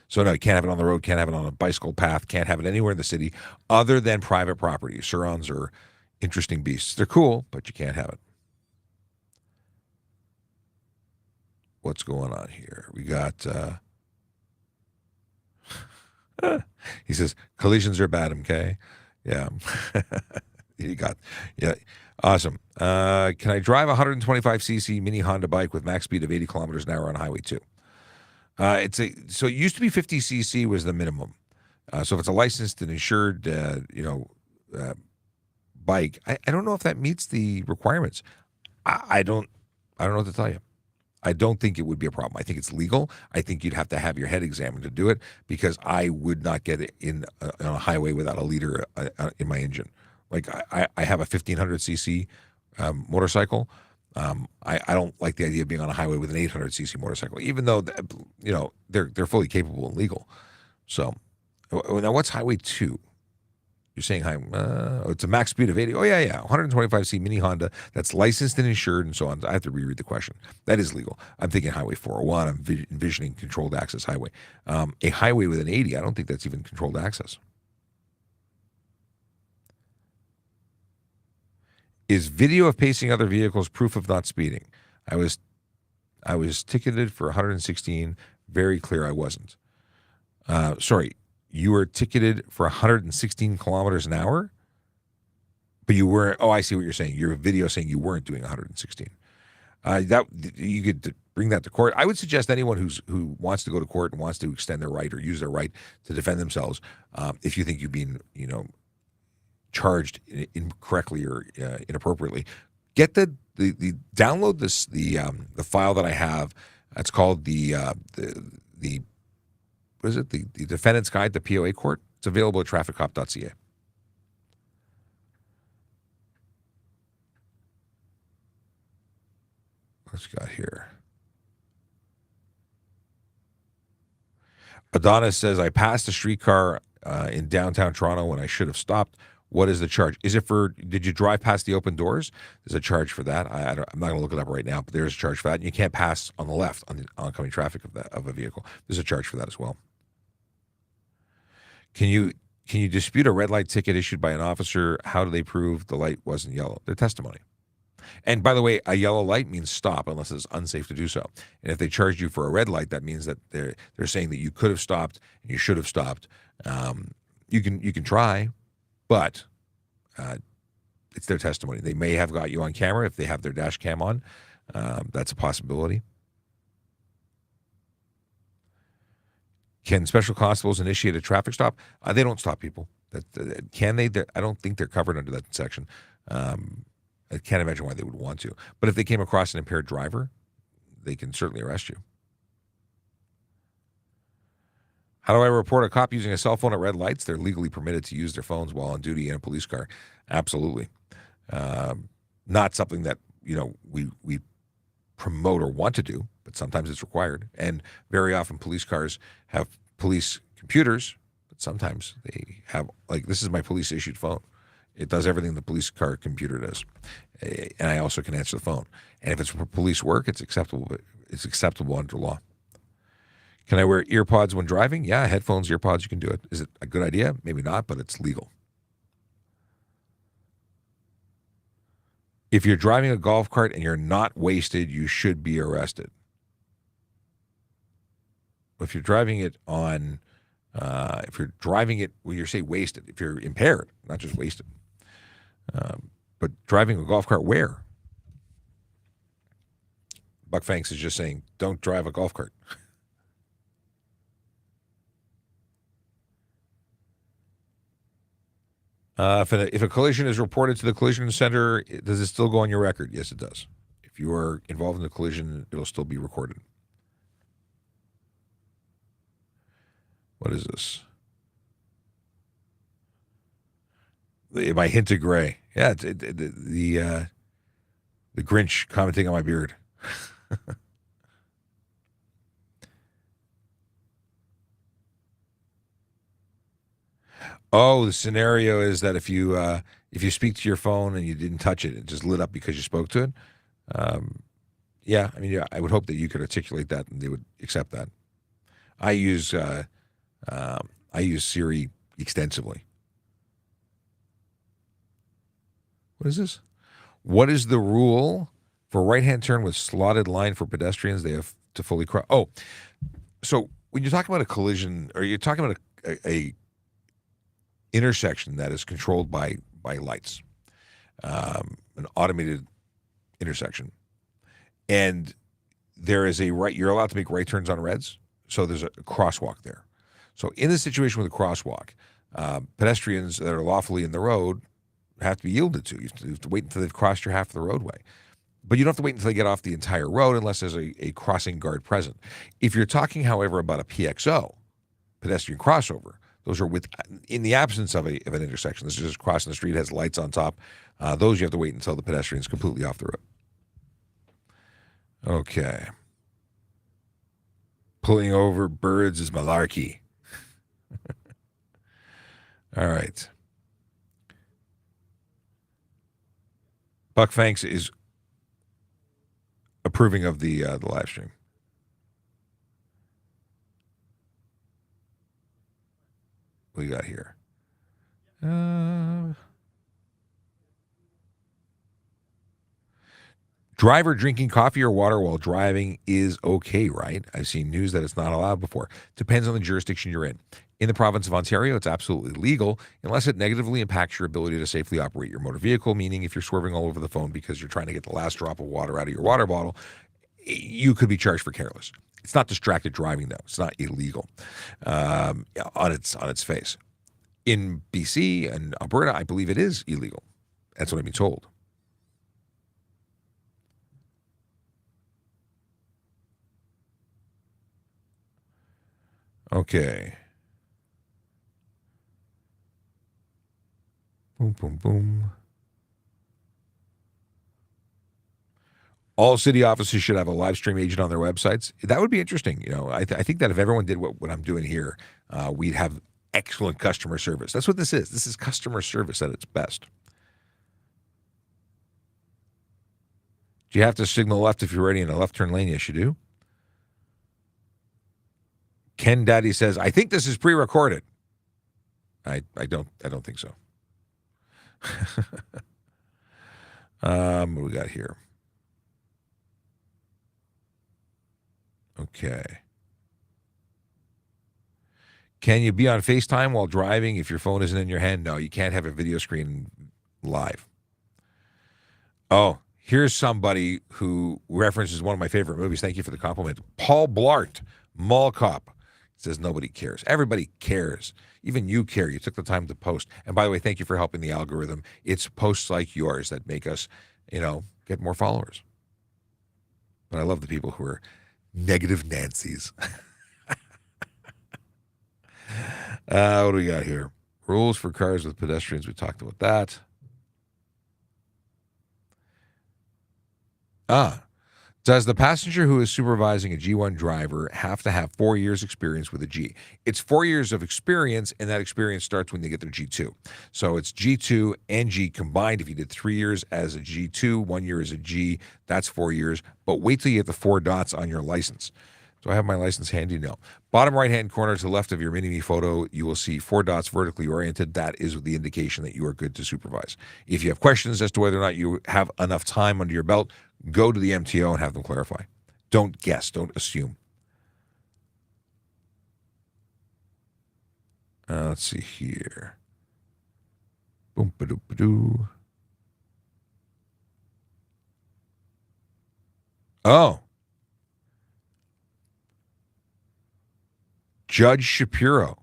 So no, you can't have it on the road, can't have it on a bicycle path, can't have it anywhere in the city other than private property. Surons are interesting beasts. They're cool, but you can't have it. What's going on here? We got, he says, collisions are bad, MK. Yeah. Yeah. Awesome. Can I drive a 125cc mini Honda bike with max speed of 80 kilometers an hour on Highway 2? So it used to be 50cc was the minimum. So if it's a licensed and insured, bike, I don't know if that meets the requirements. I don't know what to tell you. I don't think it would be a problem. I think it's legal. I think you'd have to have your head examined to do it, because I would not get it on a highway without a liter in my engine. Like I have a 1500cc motorcycle. I don't like the idea of being on a highway with an 800cc motorcycle, even though they're fully capable and legal. So now what's Highway 2? You're saying it's a max speed of 80. Oh yeah, 125cc mini Honda that's licensed and insured and so on. I have to reread the question. That is legal. I'm thinking Highway 401. I'm envisioning controlled access highway. A highway with an 80, I don't think that's even controlled access. Is video of pacing other vehicles proof of not speeding? I was ticketed for 116. Very clear I wasn't. Sorry, you were ticketed for 116 kilometers an hour, but you weren't. Oh, I see what you're saying. Your video saying you weren't doing 116. That you could bring that to court. I would suggest anyone who wants to go to court and wants to extend their right or use their right to defend themselves, if you think you've been, charged incorrectly or inappropriately, get the download the file that I have. It's called the what is it? The Defendant's Guide to POA Court. It's available at TrafficCop.ca. What's got here? Adonis says, I passed a streetcar in downtown Toronto when I should have stopped. What is the charge? Is it for, did you drive past the open doors? There's a charge for that. I'm not going to look it up right now, but there's a charge for that. And you can't pass on the left on the oncoming traffic of a vehicle. There's a charge for that as well. Can you dispute a red light ticket issued by an officer? How do they prove the light wasn't yellow? Their testimony. And by the way, a yellow light means stop unless it's unsafe to do so. And if they charged you for a red light, that means that they're saying that you could have stopped and you should have stopped. You can try, but it's their testimony. They may have got you on camera if they have their dash cam on. That's a possibility. Can special constables initiate a traffic stop? They don't stop people. Can they? I don't think they're covered under that section. I can't imagine why they would want to. But if they came across an impaired driver, they can certainly arrest you. How do I report a cop using a cell phone at red lights? They're legally permitted to use their phones while on duty in a police car. Absolutely. Not something that, we promote or want to do, but sometimes it's required. And very often police cars have police computers, but sometimes they have, like, this is my police issued phone. It does everything the police car computer does. And I also can answer the phone. And if it's for police work, it's acceptable. It's acceptable under law. Can I wear ear pods when driving? Yeah, headphones, ear pods, you can do it. Is it a good idea? Maybe not, but it's legal. If you're driving a golf cart and you're not wasted, you should be arrested. If you're driving it on, well, you're say wasted. If you're impaired, not just wasted, but driving a golf cart where? Buck Fanks is just saying, don't drive a golf cart. If a collision is reported to the collision center, does it still go on your record? Yes, it does. If you are involved in the collision, it'll still be recorded. What is this? My hint of gray. Yeah, the Grinch commenting on my beard. Oh, the scenario is that if you speak to your phone and you didn't touch it, it just lit up because you spoke to it. Yeah, I mean, yeah, I would hope that you could articulate that and they would accept that. I use Siri extensively. What is this? What is the rule for right-hand turn with slotted line for pedestrians? They have to fully cross. Oh, so when you're talking about a collision, or you're talking about a intersection that is controlled by lights, an automated intersection, and there is a right. You're allowed to make right turns on reds, so there's a crosswalk there. So in this situation with a crosswalk, pedestrians that are lawfully in the road have to be yielded to. You have to wait until they've crossed your half of the roadway. But you don't have to wait until they get off the entire road unless there's a crossing guard present. If you're talking, however, about a PXO, pedestrian crossover, those are in the absence of an intersection. This is just crossing the street, has lights on top. Those you have to wait until the pedestrian's completely off the road. Okay. Pulling over birds is malarkey. All right. Buck Fanks is approving of the live stream. What do you got here? Driver drinking coffee or water while driving is okay, right? I've seen news that it's not allowed before. Depends on the jurisdiction you're in. In the province of Ontario, it's absolutely legal unless it negatively impacts your ability to safely operate your motor vehicle, meaning if you're swerving all over the phone because you're trying to get the last drop of water out of your water bottle, you could be charged for careless. It's not distracted driving, though. It's not illegal on its face. In BC and Alberta, I believe it is illegal. That's what I've been told. Okay. Boom, boom, boom. All city offices should have a live stream agent on their websites. That would be interesting. You know, I think that if everyone did what I'm doing here, we'd have excellent customer service. That's what this is. This is customer service at its best. Do you have to signal left if you're already in a left turn lane? Yes, you do. Ken Daddy says, I think this is pre-recorded. I don't think so. What do we got here? Okay. Can you be on FaceTime while driving if your phone isn't in your hand? No, you can't have a video screen live. Oh, here's somebody who references one of my favorite movies. Thank you for the compliment. Paul Blart, Mall Cop, says nobody cares. Everybody cares. Even you care. You took the time to post. And by the way, thank you for helping the algorithm. It's posts like yours that make us, get more followers. But I love the people who are negative Nancy's. What do we got here? Rules for cars with pedestrians. We talked about that. Does the passenger who is supervising a G1 driver have to have 4 years experience with a G? It's 4 years of experience, and that experience starts when they get their G2. So it's G2 and G combined. If you did 3 years as a G2, 1 year as a G, that's 4 years. But wait till you get the 4 dots on your license. Do I have my license handy? No. Bottom right-hand corner to the left of your mini-me photo, you will see 4 dots vertically oriented. That is the indication that you are good to supervise. If you have questions as to whether or not you have enough time under your belt, go to the MTO and have them clarify. Don't guess. Don't assume. Let's see here. Boom, ba-doo, ba-doo. Oh. Judge Shapiro.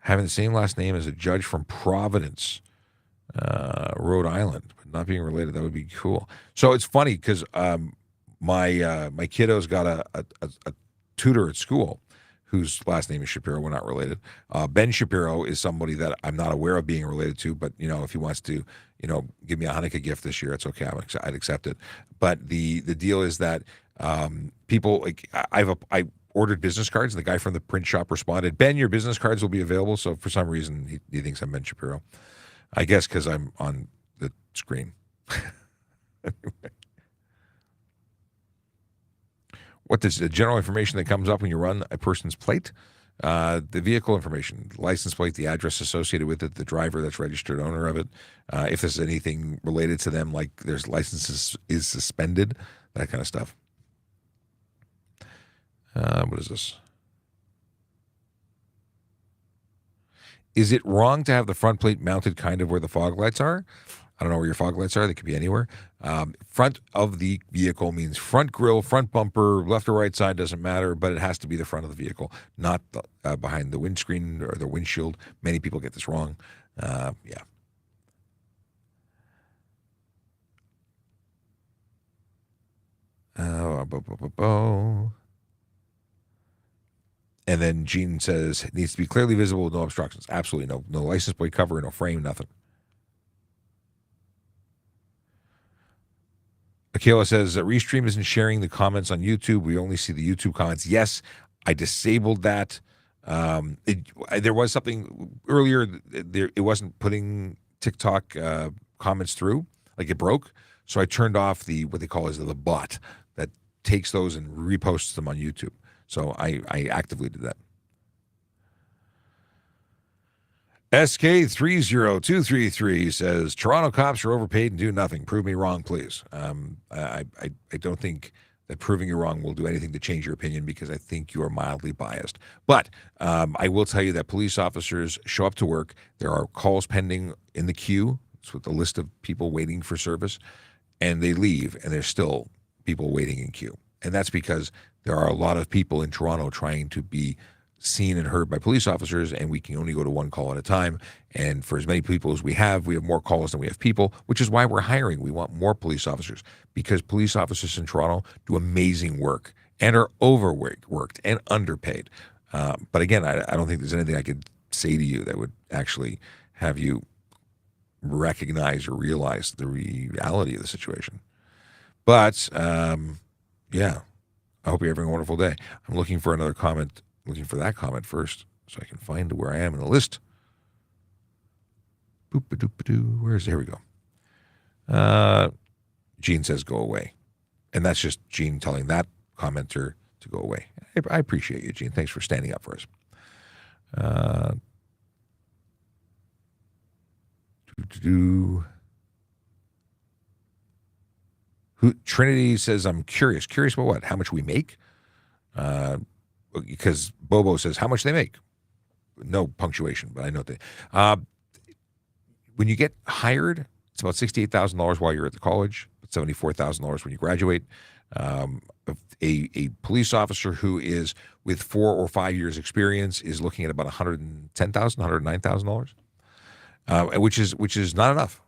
Having the same last name as a judge from Providence, Rhode Island, but not being related. That would be cool. So it's funny because my kiddo's got a tutor at school whose last name is Shapiro. We're not related. Ben Shapiro is somebody that I'm not aware of being related to, but if he wants to, give me a Hanukkah gift this year, it's okay. I'd accept it. But the deal is that people like I ordered business cards. The guy from the print shop responded, "Ben, your business cards will be available." So for some reason, he thinks I'm Ben Shapiro. I guess because I'm on the screen. Anyway. What is the general information that comes up when you run a person's plate? The vehicle information, the license plate, the address associated with it, the driver that's registered owner of it. If there's anything related to them, like there's licenses is suspended, that kind of stuff. What is this? Is it wrong to have the front plate mounted kind of where the fog lights are? I don't know where your fog lights are. They could be anywhere. Front of the vehicle means front grille, front bumper, left or right side, doesn't matter, but it has to be the front of the vehicle, not behind the windscreen or the windshield. Many people get this wrong. Yeah. And then Gene says it needs to be clearly visible with no obstructions. Absolutely no license plate cover, no frame, nothing. Akela says Restream isn't sharing the comments on YouTube. We only see the YouTube comments. Yes, I disabled that. There was something earlier. It wasn't putting TikTok comments through, like it broke. So I turned off what they call the bot that takes those and reposts them on YouTube. So I actively did that. SK30233 says Toronto cops are overpaid and do nothing. Prove me wrong, please. I don't think that proving you wrong will do anything to change your opinion because I think you are mildly biased. But I will tell you that police officers show up to work. There are calls pending in the queue. It's with the list of people waiting for service, and they leave, and there's still people waiting in queue. And that's because there are a lot of people in Toronto trying to be seen and heard by police officers, and we can only go to one call at a time. And for as many people as we have more calls than we have people, which is why we're hiring. We want more police officers because police officers in Toronto do amazing work and are overworked and underpaid. But again, I don't think there's anything I could say to you that would actually have you recognize or realize the reality of the situation. But yeah, I hope you're having a wonderful day. I'm looking for another comment. Looking for that comment first so I can find where I am in the list. Boop-a-doop-a-doo. Here we go. Gene says go away. And that's just Gene telling that commenter to go away. I appreciate you, Gene. Thanks for standing up for us. Trinity says, I'm curious. Curious about what? How much we make? Because Bobo says how much they make. No punctuation, but I know they. When you get hired, it's about $68,000 while you're at the college, $74,000 when you graduate. A police officer who is with 4 or 5 years experience is looking at about $110,000, $109,000, which is not enough,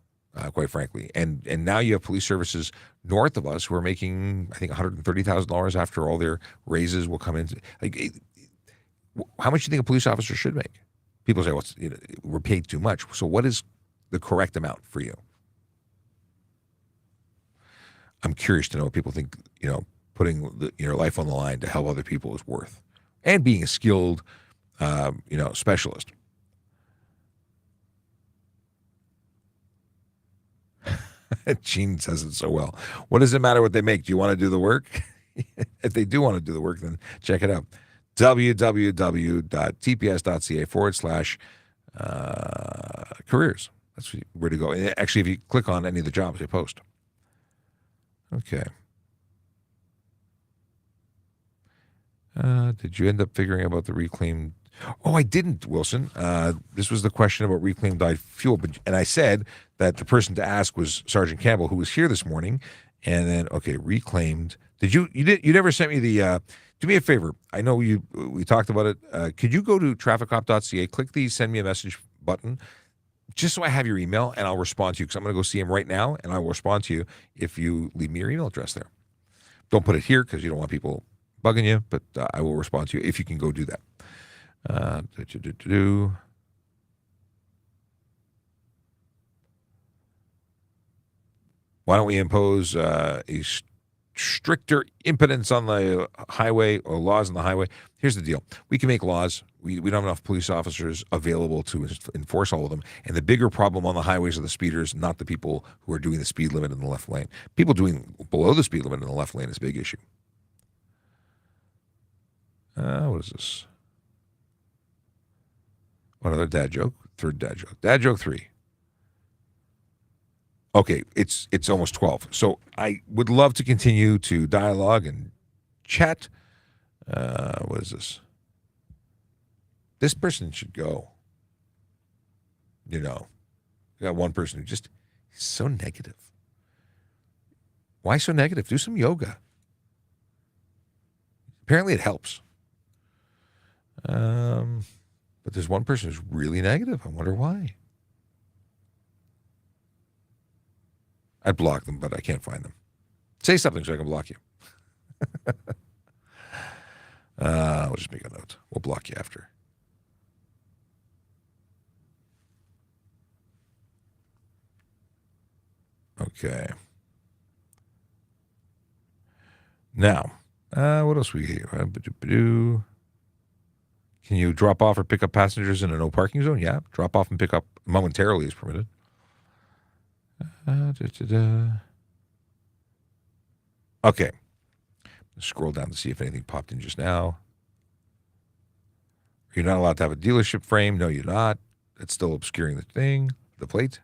quite frankly. And now you have police services north of us who are making, I think, $130,000 after all their raises will come in. Like, how much do you think a police officer should make? People say, well, we're paid too much. So what is the correct amount for you? I'm curious to know what people think, putting your life on the line to help other people is worth. And being a skilled, specialist. Gene says it so well. What does it matter what they make? Do you want to do the work? if they do want to do the work, then check it out. www.tps.ca/careers. That's where to go. Actually, if you click on any of the jobs they post. Okay. Did you end up figuring out about the reclaimed? Oh, I didn't, Wilson. This was the question about reclaimed dyed fuel, and I said that the person to ask was Sergeant Campbell, who was here this morning. And then, okay, reclaimed. You never sent me the? Do me a favor. I know we talked about it. Could you go to TrafficCop.ca, click the send me a message button, just so I have your email, and I'll respond to you because I'm going to go see him right now, and I will respond to you if you leave me your email address there. Don't put it here because you don't want people bugging you, but I will respond to you if you can go do that. Why don't we impose a stricter impedance on the highway or laws on the highway? Here's the deal. We can make laws. We don't have enough police officers available to enforce all of them. And the bigger problem on the highways are the speeders, not the people who are doing the speed limit in the left lane. People doing below the speed limit in the left lane is a big issue. What is this? Another dad joke? Third dad joke. Dad joke 3. Okay, it's almost 12. So I would love to continue to dialogue and chat. What is this? This person should go. You got one person who just is so negative. Why so negative? Do some yoga. Apparently it helps. But there's one person who's really negative. I wonder why. I'd block them, but I can't find them. Say something so I can block you. We'll just make a note. We'll block you after. Okay. Now, what else we here? Can you drop off or pick up passengers in a no parking zone? Yeah. Drop off and pick up momentarily is permitted. Okay. Scroll down to see if anything popped in just now. You're not allowed to have a dealership frame. No, you're not. It's still obscuring the plate.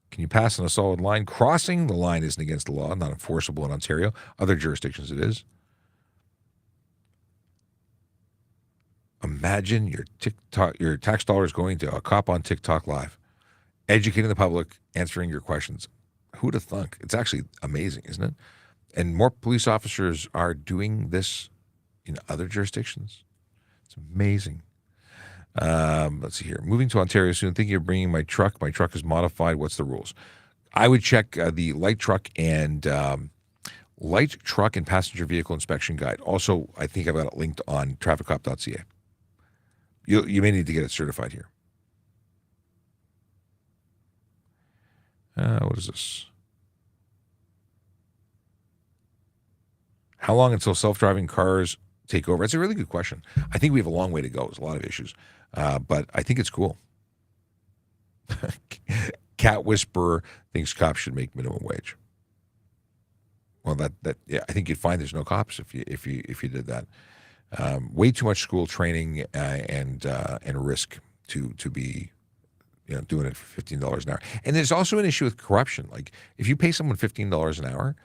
Can you pass on a solid line? Crossing the line isn't against the law, not enforceable in Ontario. Other jurisdictions it is. Imagine your tax dollars going to a cop on TikTok Live, educating the public, answering your questions. Who'd have thunk? It's actually amazing, isn't it? And more police officers are doing this in other jurisdictions. It's amazing. Let's see here. Moving to Ontario soon. Thinking of bringing my truck. My truck is modified. What's the rules? I would check the light truck and passenger vehicle inspection guide. Also, I think I've got it linked on TrafficCop.ca. You may need to get it certified here. What is this? How long until self-driving cars take over? That's a really good question. I think we have a long way to go. There's a lot of issues. But I think it's cool. Cat Whisperer thinks cops should make minimum wage. Well, I think you'd find there's no cops if you did that. Way too much school training and risk to be doing it for $15 an hour. And there's also an issue with corruption. Like if you pay someone $15 an hour,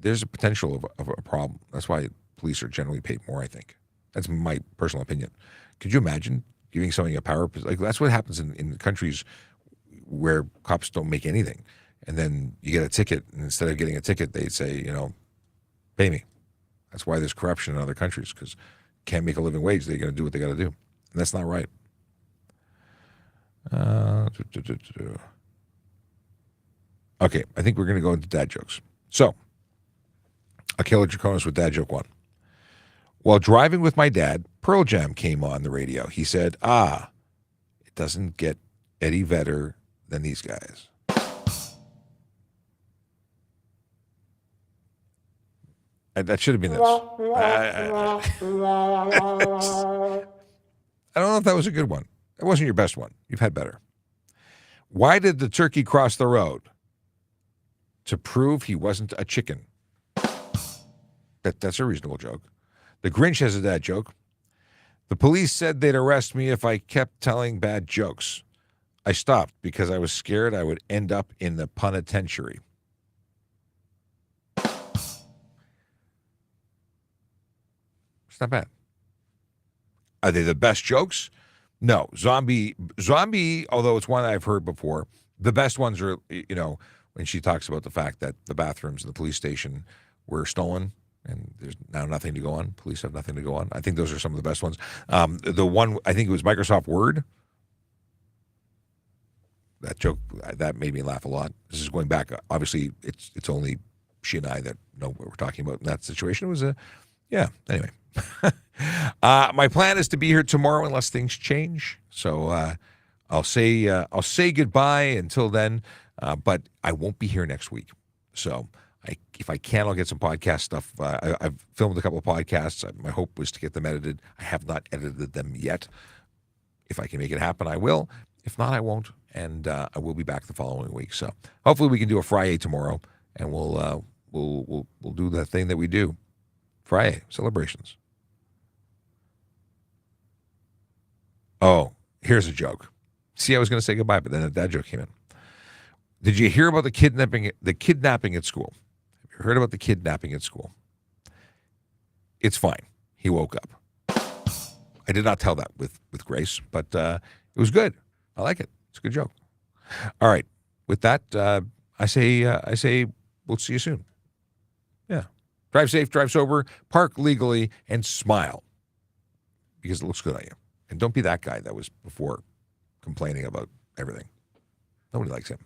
there's a potential of a problem. That's why police are generally paid more, I think. That's my personal opinion. Could you imagine giving somebody a power position? Like that's what happens in countries where cops don't make anything. And then you get a ticket, and instead of getting a ticket, they say, pay me. That's why there's corruption in other countries, because can't make a living wage. They're going to do what they got to do. And that's not right. Okay, I think we're going to go into dad jokes. So, Akela Draconis with dad joke 1. While driving with my dad, Pearl Jam came on the radio. He said, it doesn't get any better than these guys. That should have been this. I don't know if that was a good one. It wasn't your best one. You've had better. Why did the turkey cross the road? To prove he wasn't a chicken. That's a reasonable joke. The Grinch has a dad joke. The police said they'd arrest me if I kept telling bad jokes. I stopped because I was scared I would end up in the penitentiary. It's not bad. Are they the best jokes? No. Zombie, although it's one I've heard before, the best ones are, when she talks about the fact that the bathrooms in the police station were stolen and there's now nothing to go on. Police have nothing to go on. I think those are some of the best ones. The one, I think it was Microsoft Word. That joke, that made me laugh a lot. This is going back. Obviously, it's only she and I that know what we're talking about in that situation. It was anyway. My plan is to be here tomorrow unless things change. So I'll say goodbye until then, but I won't be here next week. So if I can, I'll get some podcast stuff. I've filmed a couple of podcasts. My hope was to get them edited. I have not edited them yet. If I can make it happen, I will. If not, I won't. And I will be back the following week. So hopefully we can do a Friday tomorrow, and we'll do the thing that we do. Friday celebrations. Oh, here's a joke. See, I was going to say goodbye, but then that joke came in. Did you hear about the kidnapping at school? Have you heard about the kidnapping at school? It's fine. He woke up. I did not tell that with grace, but it was good. I like it. It's a good joke. All right. With that, I say we'll see you soon. Yeah. Drive safe, drive sober, park legally, and smile because it looks good on you. And don't be that guy that was before complaining about everything. Nobody likes him.